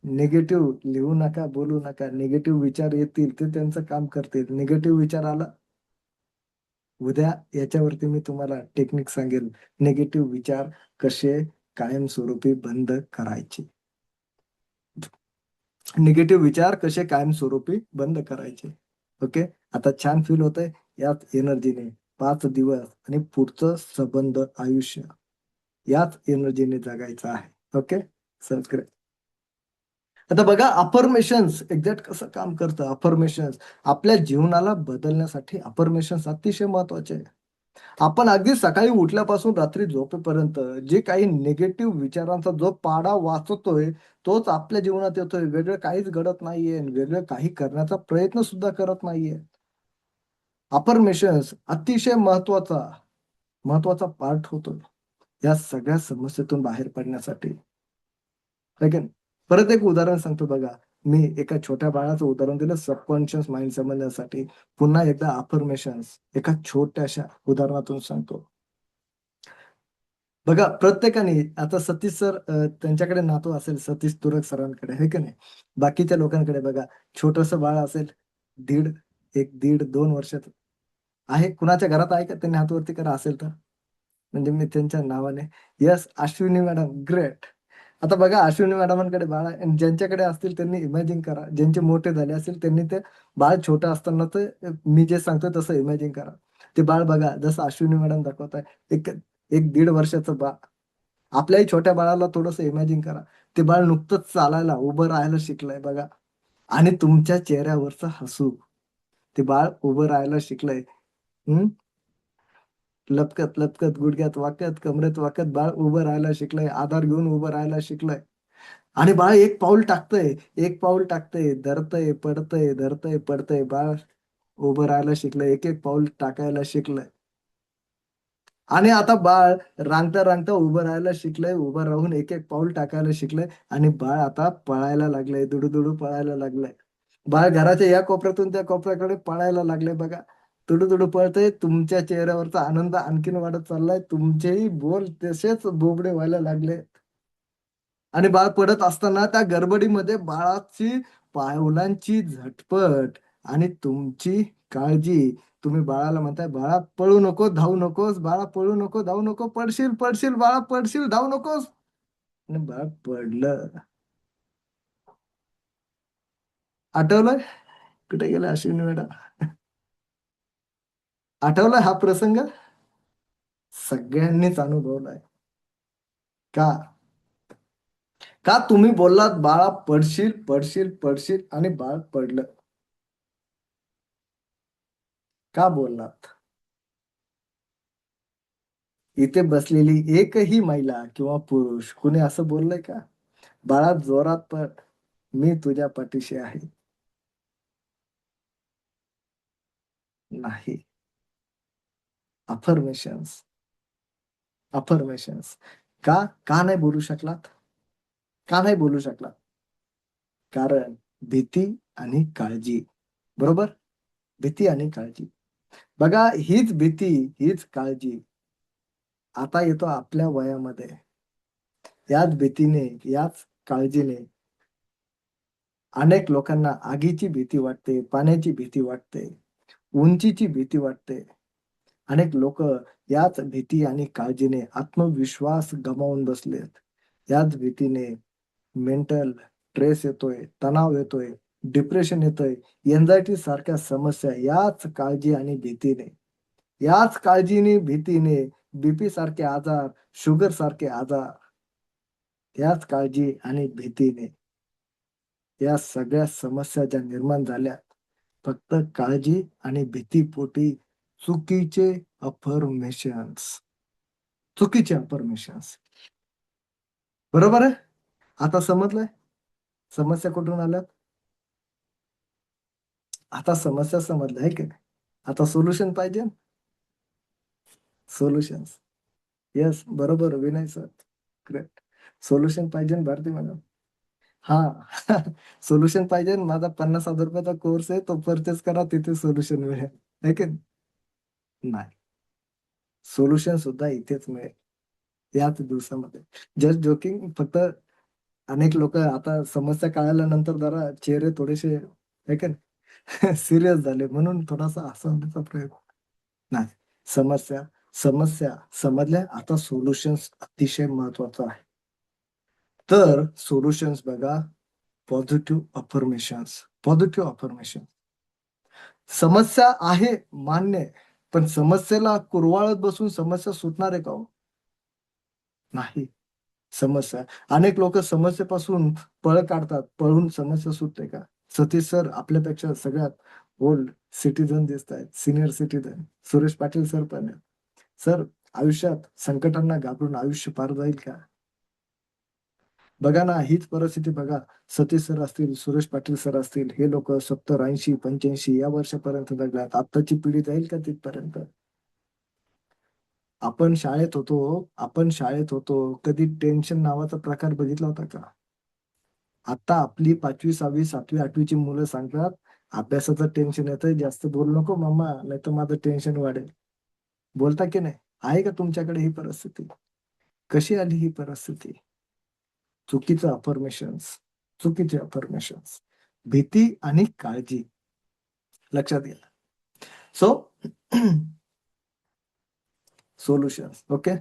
निगेटिव्ह लिहू नका, बोलू नका. निगेटिव्ह विचार येतील, ते त्यांचं काम करतील. निगेटिव्ह विचार आला, उद्या याच्यावरती मी तुम्हाला टेक्निक सांगेल. निगेटिव्ह विचार कसे कायमस्वरूपी बंद करायचे. निगेटिव्ह विचार कसे कायमस्वरूपी बंद करायचे. ओके. आता छान फील होतंय. याच एनर्जीने 5 दिवस आणि पुढचं संबंध आयुष्य याच एनर्जीने जगायचं आहे. ओके. सगळं. आता बघा, अफर्मेशन्स एक्झॅक्ट कसं काम करतं. अफर्मेशन्स आपल्या जीवनाला बदलण्यासाठी अफर्मेशन्स अतिशय महत्वाचे आहे. आपण अगदी सकाळी उठल्यापासून रात्री झोपेपर्यंत जे काही निगेटिव्ह विचारांचा जो पाडा वाचतोय, तोच आपल्या जीवनात येतोय. वेगळं काहीच घडत नाहीये. वेगळं काही करण्याचा प्रयत्न सुद्धा करत नाहीये. अफर्मेशन्स अतिशय महत्वाचा पार्ट होतो या सगळ्या समस्येतून बाहेर पडण्यासाठी. है की नाही? परत एक उदाहरण सांगतो बघा. मी एका छोट्या बाळाचं उदाहरण दिलं सबकॉन्शियस माइंड समजण्यासाठी. पुन्हा एकदा अफर्मेशन्स एका छोट्याशा उदाहरणातून सांगतो. बघा, प्रत्येकाने आता सतीश सर, त्यांच्याकडे नातू असेल सतीश तुरक सरांकडे, है की नाही? बाकीच्या लोकांकडे बघा, छोटस बाळ असेल, दीड 1.5-2 वर्षाचं आहे. कुणाच्या घरात आहे का? त्यांनी हात करा असेल तर. म्हणजे मी त्यांच्या नावाने. Yes, Ashwini madam, great. आता बघा, अश्विनी मॅडमांकडे बाळ आहे आणि ज्यांच्याकडे असतील त्यांनी इमॅजिन करा. ज्यांचे मोठे झाले असेल त्यांनी ते बाळ छोटं असतानाचं मी जे सांगतोय तसं इमॅजिन करा. ते बाळ बघा, जसं अश्विनी मॅडम दाखवत आहे, एक 1-1.5 वर्षाचं बाळ. आपल्याही छोट्या बाळाला थोडंसं इमॅजिन करा. ते बाळ नुकतंच चालायला, उभं राहायला शिकलंय बघा. आणि तुमच्या चेहऱ्यावरचं हसू. ते बाळ उभं राहायला शिकलंय. हं. लपकत गुडघ्यात वाकत, कमरेत वाकत बाळ उभं राहायला शिकलंय. आधार घेऊन उभं राहायला शिकलंय. आणि बाळ एक पाऊल टाकतंय, एक पाऊल टाकतंय, धरतंय, पडतंय, धरतंय, पडतंय. बाळ उभं राहायला शिकलंय. एक-एक पाऊल टाकायला शिकलंय. आणि आता बाळ रांगता-रांगता उभं राहायला शिकलंय. उभं राहून एक-एक पाऊल टाकायला शिकलंय आणि बाळ आता पळायला लागलंय. दुडू-दुडू पळायला लागलंय. बाळ घराच्या या कोपऱ्यातून त्या कोपऱ्याकडे पळायला लागलंय बघा. तुडू-तुडू पळतंय. तुमच्या चेहऱ्यावरचा आनंद आणखीन वाढत चाललाय. तुमचेही बोल तसेच बोबडे व्हायला लागले. आणि बाळ पडत असताना त्या गडबडीमध्ये बाळाची पावलांची झटपट आणि तुमची काळजी. तुम्ही बाळाला म्हणताय, "बाळा पळू नको, धावू नकोस. बाळा पळू नको, धावू नको. पडशील, पडशील. बाळा पडशील, धावू नकोस." आणि बाळ पडलं. आठवलं? कुठे गेला अश्विनी मॅडम? आठवला हा प्रसंग? सगळ्यांनीच अनुभवलाय. का? का तुम्ही बोललात, "बाळा पडशील, पडशील, पडशील" आणि बाळ पडलं. का बोललात? इथे बसलेली एकही महिला किंवा पुरुष कुणी असं बोललंय का? "बाळा जोरात पड, मी तुझ्या पाठीशी आहे." नाही. Affirmations, affirmations. का? का नाही बोलू शकलात? का नाही बोलू शकलात? कारण भीती आणि काळजी. बरोबर? भीती आणि काळजी. बघा, हीच भीती, हीच काळजी आता येतो आपल्या वयामध्ये. याच भीतीने, याच काळजीने अनेक लोकांना आगीची भीती वाटते, पाण्याची भीती वाटते, उंचीची भीती वाटते. अनेक लोक याच भीती आणि काळजीने आत्मविश्वास गमावून बसलेत. याच भीतीने मेंटल स्ट्रेस येतोय, तणाव येतोय, डिप्रेशन येतंय, एन्झायटी सारख्या समस्या याच काळजी आणि भीतीने. याच काळजीने, भीतीने बीपी सारखे आजार, शुगर सारखे आजार याच काळजी आणि भीतीने या सगळ्या समस्या ज्या निर्माण झाल्या फक्त काळजी आणि भीतीपोटी चुकीचे अफर्मेशन्स चुकीचे अफर्मेशन्स. बरोबर आहे. आता समजलंय समस्या कुठून आल्यात. आता समस्या समजल्या आहे की नाही. आता सोल्युशन पाहिजे. सोल्युशन्स. येस बरोबर विनय सर. ग्रेट. सोल्युशन पाहिजे भारती मॅडम. हा. सोल्युशन पाहिजे. माझा 50,000 रुपयाचा कोर्स आहे तो परचेस करा तिथे सोल्युशन मिळेल आहे की नाही. सोल्युशन सुद्धा इथेच मिळेल याच दिवसामध्ये. Just joking. फक्त अनेक लोक आता समस्या कळाल्यानंतर जरा चेहरे थोडेसे आहे की सिरियस झाले म्हणून थोडासा हसवण्याचा प्रयोग. नाही. समस्या समस्या समजल्या. आता सोल्युशन्स अतिशय महत्वाचं आहे. तर सोल्युशन्स बघा. Positive affirmations. Positive affirmation. समस्या आहे मान्य आहे. पण समस्येला कुरवाळत बसून समस्या सुटणार आहे का हो. नाही. समस्या अनेक लोक समस्येपासून पळ काढतात. पळून समस्या सुटते का. सतीश सर आपल्यापेक्षा सगळ्यात ओल्ड सिटीजन दिसत आहेत. Senior citizen. Suresh Patil sir पण आहेत. सर आयुष्यात संकटांना घाबरून आयुष्य पार जाईल का. बघा ना हीच परिस्थिती बघा. सतीश सर असतील सुरेश पाटील सर असतील हे लोक 70 80 85 या वर्षापर्यंत जगल्यात. आत्ताची पिढी जाईल का तिथपर्यंत. आपण शाळेत होतो कधी टेन्शन नावाचा प्रकार बघितला होता का. आता आपली 5वी 6वी 7वी 8वीची मुलं सांगतात अभ्यासाचं टेन्शन येतंय जास्त बोलू नको मम्मा नाही तर माझं टेन्शन वाढेल. बोलता की नाही. आहे का तुमच्याकडे ही परिस्थिती. कशी आली ही परिस्थिती. चुकीचं अफर्मेशन्स. चुकीचे अफर्मेशन्स. भीती आणि काळजी लक्षात घ्या. So solutions. ओके.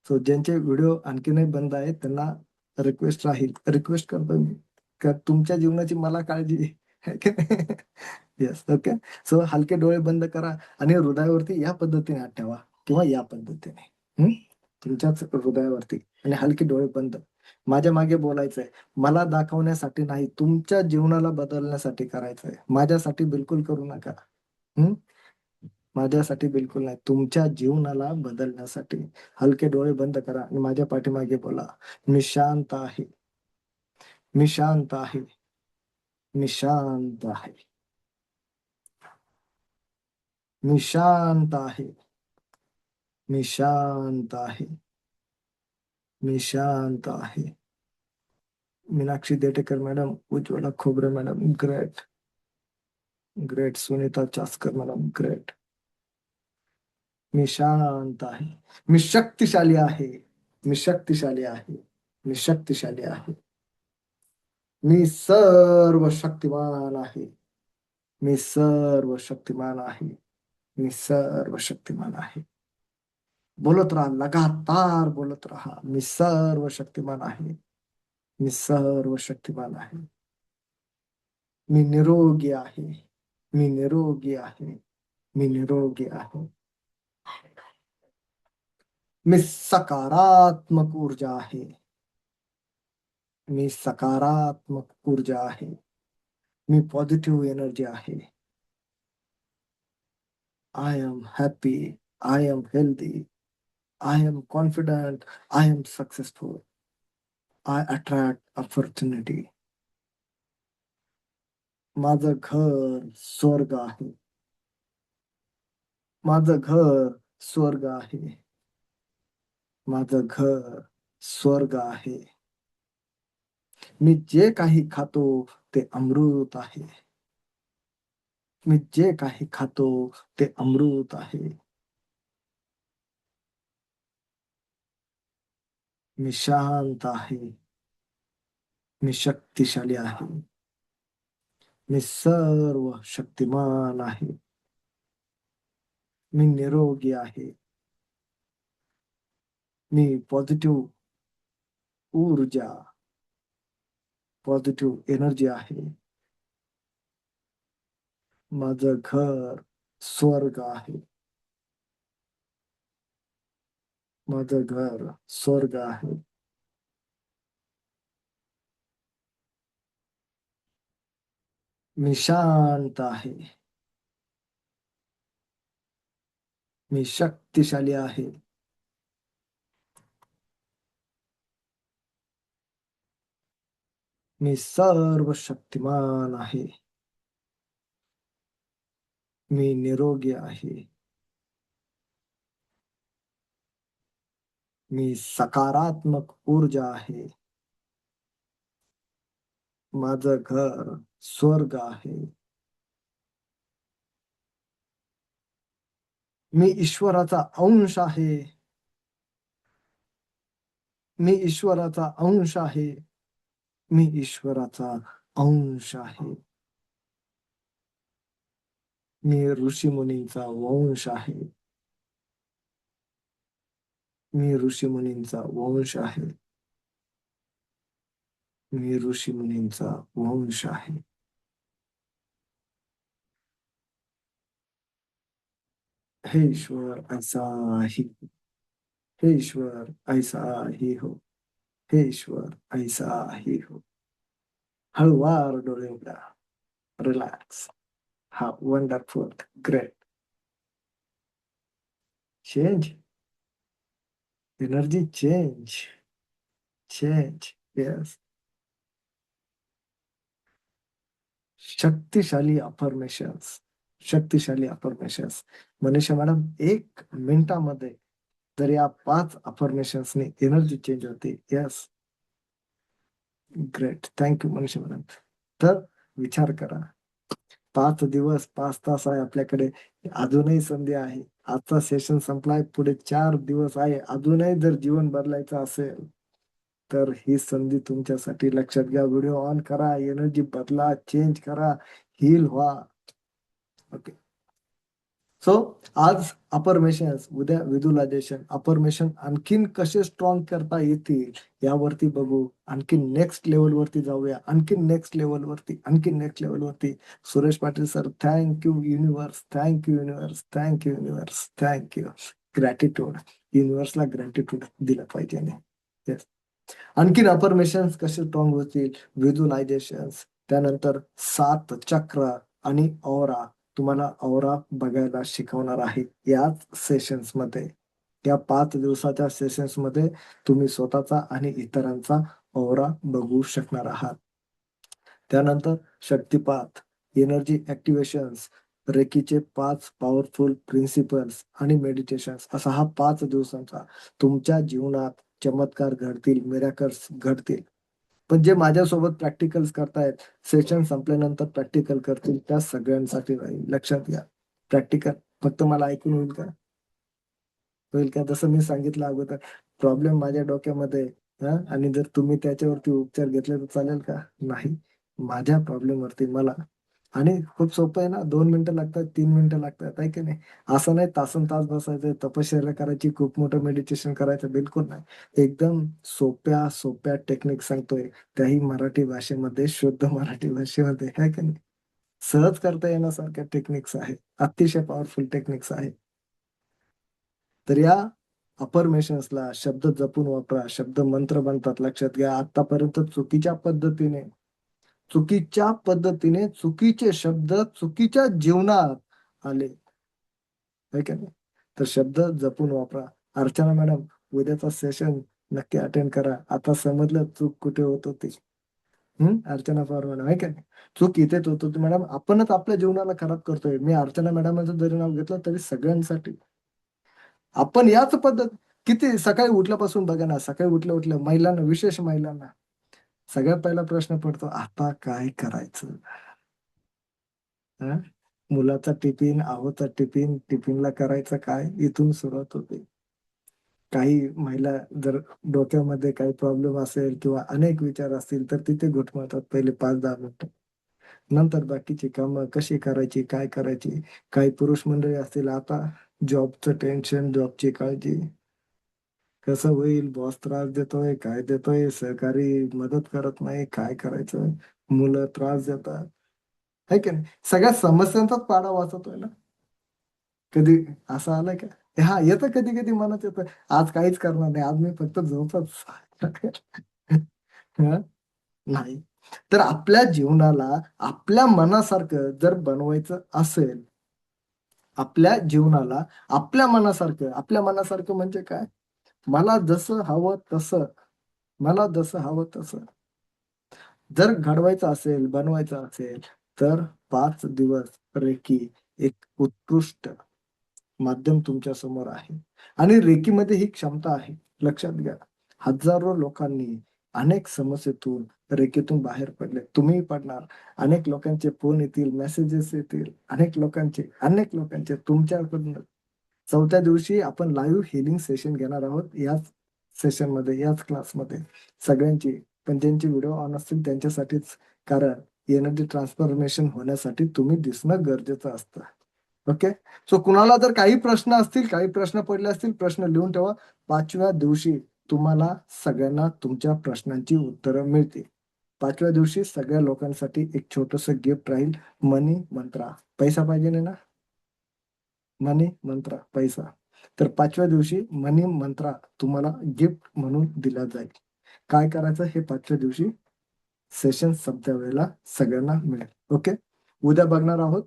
सो ज्यांचे व्हिडिओ आणखीनही बंद आहेत त्यांना रिक्वेस्ट करतो मी का तुमच्या जीवनाची मला काळजी आहे. येस. ओके. सो हलके डोळे बंद करा आणि हृदयावरती या पद्धतीने हात ठेवा किंवा या पद्धतीने तुमच्याच हृदयावरती आणि हलके डोळे बंद. माझ्या मागे बोलायचंय. मला दाखवण्यासाठी नाही तुमच्या जीवनाला बदलण्यासाठी करायचंय. माझ्यासाठी बिलकुल करू नका. हम्म. माझ्यासाठी बिलकुल नाही. तुमच्या जीवनाला बदलण्यासाठी. हलके डोळे बंद करा आणि माझ्या पाठीमागे बोला. मी शांत आहे. मी शांत आहे. मी शांत आहे. मी शांत आहे. मी शांत आहे. मी शांत आहे. Meenakshi देटेकर madam. Ujjwala Khobare madam. Great. Great. Sunita Chaskar madam. Great. मी शांत आहे. मी शक्तिशाली आहे. मी शक्तिशाली आहे. मी शक्तिशाली आहे. मी सर्व शक्तिमान आहे. मी सर्व शक्तिमान आहे. मी सर्व शक्तिमान आहे. बोलत राहा. लगातार बोलत राहा. मी सर्व शक्तिमान आहे. मी सर्व शक्तिमान आहे. मी निरोगी आहे. मी निरोगी आहे. मी निरोगी आहे. मी सकारात्मक ऊर्जा आहे. मी सकारात्मक ऊर्जा आहे. मी पॉझिटिव्ह एनर्जी आहे. I am happy. I am healthy. I am confident. I am successful. I attract opportunity. माझं घर स्वर्ग आहे. माझं घर स्वर्ग आहे. माझं घर स्वर्ग आहे. मी जे काही खातो ते अमृत आहे. मी जे काही खातो ते अमृत आहे. मी शांत आहे. मी शक्तिशाली आहे. मी सर्व शक्तिमान आहे. मी निरोगी आहे. मी पॉझिटिव्ह ऊर्जा पॉझिटिव्ह एनर्जी आहे. माझं घर स्वर्ग आहे. माझं घर स्वर्ग आहे. मी शांत आहे. मी शक्तिशाली आहे. मी सर्व शक्तिमान आहे. मी निरोगी आहे. मी सकारात्मक ऊर्जा आहे. माझं घर स्वर्ग आहे. मी ईश्वराचा अंश आहे. मी ईश्वराचा अंश आहे. मी ईश्वराचा अंश आहे. मी ऋषीमुनींचा वंश आहे. मी ऋषीमुनींचा वंश आहे. मी ऋषीमुनींचा वंश आहे. हे ईश्वर ऐसा ही हो. हे ईश्वर ऐसा ही हो. हे ईश्वर ऐसा ही हो. हळुवार डोळे उघडा. रिलॅक्स. हा wonderful. Great. Change. Energy change. Change. Yes. शक्तिशाली अफर्मेशन्स. शक्तिशाली अफर्मेशन्स. मनीषा मॅडम 1 मिनिटामध्ये जर या 5 अफर्मेशन्सनी एनर्जी चेंज होते. Yes. Great. Thank you Manisha madam. तर विचार करा, 5 दिवस 5 तास आहे आपल्याकडे. अजूनही संधी आहे. आजचा सेशन संपलाय, पुढे 4 दिवस आहे. अजूनही जर जीवन बदलायचं असेल तर ही संधी तुमच्यासाठी. लक्षात घ्या. व्हिडिओ ऑन करा. एनर्जी बदला. चेंज करा. हील व्हा. ओके. सो आज अफर्मेशन्स, उद्या व्हिज्युअलायझेशन. अफर्मेशन आणखीन कसे स्ट्रॉंग करता येतील यावरती बघू. आणखीन नेक्स्ट लेवलवरती जाऊया. आणखीन नेक्स्ट लेवलवरती. आणखीन नेक्स्ट लेवलवरती. Suresh Patil sir, thank you universe. Thank you universe. Thank you universe. Thank you. Gratitude. युनिव्हर्सला ग्रॅटिट्यूड दिलं पाहिजे. येस. आणखीन अफर्मेशन्स कसे स्ट्रॉंग होतील. व्हिज्युअलायझेशन्स. त्यानंतर 7 चक्र आणि ऑरा. तुम्हाला ऑरा बघायला शिकवणार आहे याच सेशन्स मध्ये. या 5 दिवसाच्या सेशन्स मध्ये तुम्ही स्वतःचा आणि इतरांचा ऑरा बघू शकणार आहात. त्यानंतर शक्तिपात, एनर्जी ऍक्टिव्हेशन्स, रेकीचे 5 पॉवरफुल प्रिन्सिपल्स आणि मेडिटेशन्स. असा हा 5 दिवसांचा तुमच्या जीवनात चमत्कार घडतील. मिरॅकल्स घडतील. पण जे माझ्यासोबत प्रॅक्टिकल्स करतायत, सेशन संपल्यानंतर प्रॅक्टिकल करतील, त्या सगळ्यांसाठी राहील. लक्षात घ्या. प्रॅक्टिकल फक्त मला ऐकून होईल का? होईल का? जसं मी सांगितलं अगोदर, प्रॉब्लेम माझ्या डोक्यामध्ये आहे, आणि जर तुम्ही त्याच्यावरती उपचार घेतले तर चालेल का? नाही. माझ्या प्रॉब्लेम वरती मला. आणि खूप सोपं आहे ना. 2 मिनिटं लागतात, 3 मिनिटं लागतात, आहे की नाही? असं नाही तासन तास बसायचं, तपश्चर्या करायची, खूप मोठं मेडिटेशन करायचं. बिलकुल नाही. एकदम सोप्या सोप्या टेक्निक सांगतोय, त्याही मराठी भाषेमध्ये, शुद्ध मराठी भाषेमध्ये, आहे की नाही? सहज करता येण्यासारख्या टेक्निक्स आहेत. अतिशय पॉवरफुल टेक्निक्स आहेत. तर या अफर्मेशन्सला शब्द जपून वापरा. शब्द मंत्र बनतात. लक्षात घ्या. आतापर्यंत चुकीच्या पद्धतीने चुकीचे शब्द चुकीच्या जीवनात आले, है का नाही? तर शब्द जपून वापरा. अर्चना मॅडम, उद्याचा सेशन नक्की अटेंड करा. आता समजलं चूक कुठे होत होती. अर्चना पवार मॅडम, आहे का नाही? चूक इथेच होत होती मॅडम. आपणच आपल्या जीवनाला खराब करतोय. मी अर्चना मॅडमचं जरी नाव घेतलं तरी सगळ्यांसाठी. आपण याच पद्धत, किती सकाळी उठल्यापासून बघा ना, सकाळी उठल्या उठल्या महिलांना, विशेष महिलांना सगळ्यात पहिला प्रश्न पडतो, आता काय करायचं? हा? मुलाचा टिफिन, आहोचा टिफिन, टिफिनला करायचं काय, इथून सुरुवात होते. काही महिला जर डोक्यामध्ये काही प्रॉब्लेम असेल किंवा अनेक विचार असतील तर तिथे घुटमळतात पहिले 5-10 मिनिटं. नंतर बाकीची कामं कशी करायची, काय करायची. काही पुरुष मंडळी असतील, आता जॉबचं टेन्शन, जॉबची काळजी, कसं होईल, बॉस त्रास देतोय, काय देतोय, सहकारी मदत करत नाही, काय करायचं, मुलं त्रास देतात, है की नाही? सगळ्या समस्यांचाच पाडा वाचतोय ना. कधी असं आलंय का? हा, येतं कधी कधी मनात येतं, आज काहीच करणार नाही, आज मी फक्त झोपच. हा? नाही. तर आपल्या जीवनाला आपल्या मनासारखं जर बनवायचं असेल, आपल्या मनासारखं म्हणजे काय? मला जसं हवं तसं, मला जसं हवं तसं जर घडवायचं असेल, बनवायचं असेल, तर 5 दिवस रेकी एक उत्कृष्ट माध्यम तुमच्या समोर आहे. आणि रेकीमध्ये ही क्षमता आहे. लक्षात घ्या. हजारो लोकांनी अनेक समस्येतून, रेकीतून बाहेर पडले. तुम्हीही पडणार. अनेक लोकांचे फोन येतील, मेसेजेस येतील. अनेक लोकांचे तुमच्याकडून. 4थ्या दिवशी आपण लाईव्ह हीलिंग सेशन घेणार आहोत. याच सेशनमध्ये, याच क्लासमध्ये सगळ्यांची. पण ज्यांचे व्हिडिओ ऑन असतील त्यांच्यासाठीच. कारण एनर्जी ट्रान्सफॉर्मेशन होण्यासाठी तुम्ही दिसणं गरजेचं असतं. ओके. सो कुणाला जर काही प्रश्न असतील, काही प्रश्न पडले असतील, प्रश्न लिहून ठेवा. 5व्या दिवशी तुम्हाला सगळ्यांना तुमच्या प्रश्नांची उत्तरं मिळतील. 5व्या दिवशी सगळ्या लोकांसाठी एक छोटस गिफ्ट राहील. मनी मंत्रा. पैसा पाहिजे ना? मनी मंत्रा, पैसा. तर 5व्या दिवशी मनी मंत्रा तुम्हाला गिफ्ट म्हणून दिला जाईल. काय करायचं हे 5व्या दिवशी सेशन संपत्या वेळेला सगळ्यांना मिळेल. ओके. उद्या बघणार आहोत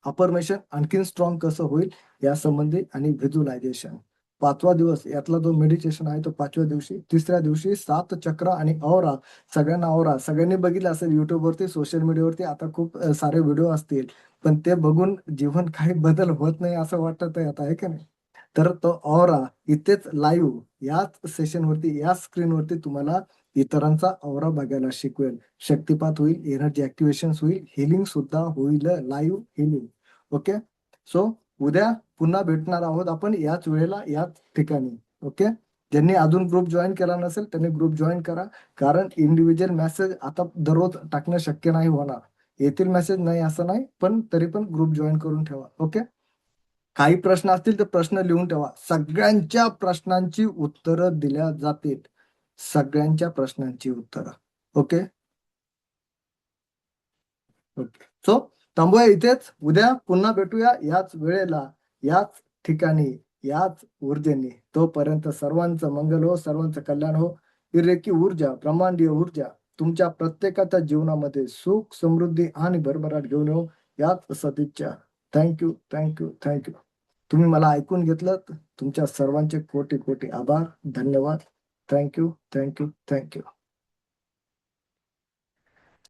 अफर्मेशन आणखीन स्ट्रॉंग कसं होईल यासंबंधी आणि व्हिज्युअलायझेशन. 5वा दिवस यातला जो मेडिटेशन आहे तो 5व्या दिवशी. 3ऱ्या दिवशी 7 चक्र आणि औरा. सगळ्यांना औरा सगळ्यांनी बघितलं असेल युट्यूबवरती, सोशल मीडियावरती. आता खूप सारे व्हिडिओ असतील, पण ते बघून जीवन काही बदल होत नाही असं वाटत आहे आता, आहे का नाही? तर तो ऑरा इथेच लाईव्ह याच सेशनवरती, याच स्क्रीनवरती तुम्हाला इतरांचा ऑरा बघायला शिकवेल. शक्तिपात होईल, एनर्जी ऍक्टिव्हेशन होईल, हिलिंग सुद्धा होईल, लाईव्ह हिलिंग. ओके. सो उद्या पुन्हा भेटणार आहोत आपण याच वेळेला, याच ठिकाणी. ओके. ज्यांनी अजून ग्रुप जॉईन केला नसेल त्यांनी ग्रुप जॉईन करा. कारण इंडिव्हिज्युअल मेसेज आता दररोज टाकणं शक्य नाही होणार. येतील मेसेज, नाही असं नाही, पण तरी पण ग्रुप जॉईन करून ठेवा. ओके. काही प्रश्न असतील तर प्रश्न लिहून ठेवा. सगळ्यांच्या प्रश्नांची उत्तरं दिल्या जातील. सगळ्यांच्या प्रश्नांची उत्तरं. ओके. ओके. सो थांबूया इथेच. उद्या पुन्हा भेटूया याच वेळेला, याच ठिकाणी, याच ऊर्जेने. तोपर्यंत सर्वांचं मंगल हो, सर्वांचं कल्याण हो. ही रेकी ऊर्जा, ब्रह्मांडीय ऊर्जा तुमच्या प्रत्येकाच्या जीवनामध्ये सुख, समृद्धी आणि भरभराट घेऊन येऊ, याच सदिच्छा. Thank you, thank you, thank you. तुम्ही मला ऐकून घेतलं. तुमच्या सर्वांचे कोटी कोटी आभार, धन्यवाद. Thank you, thank you, thank you.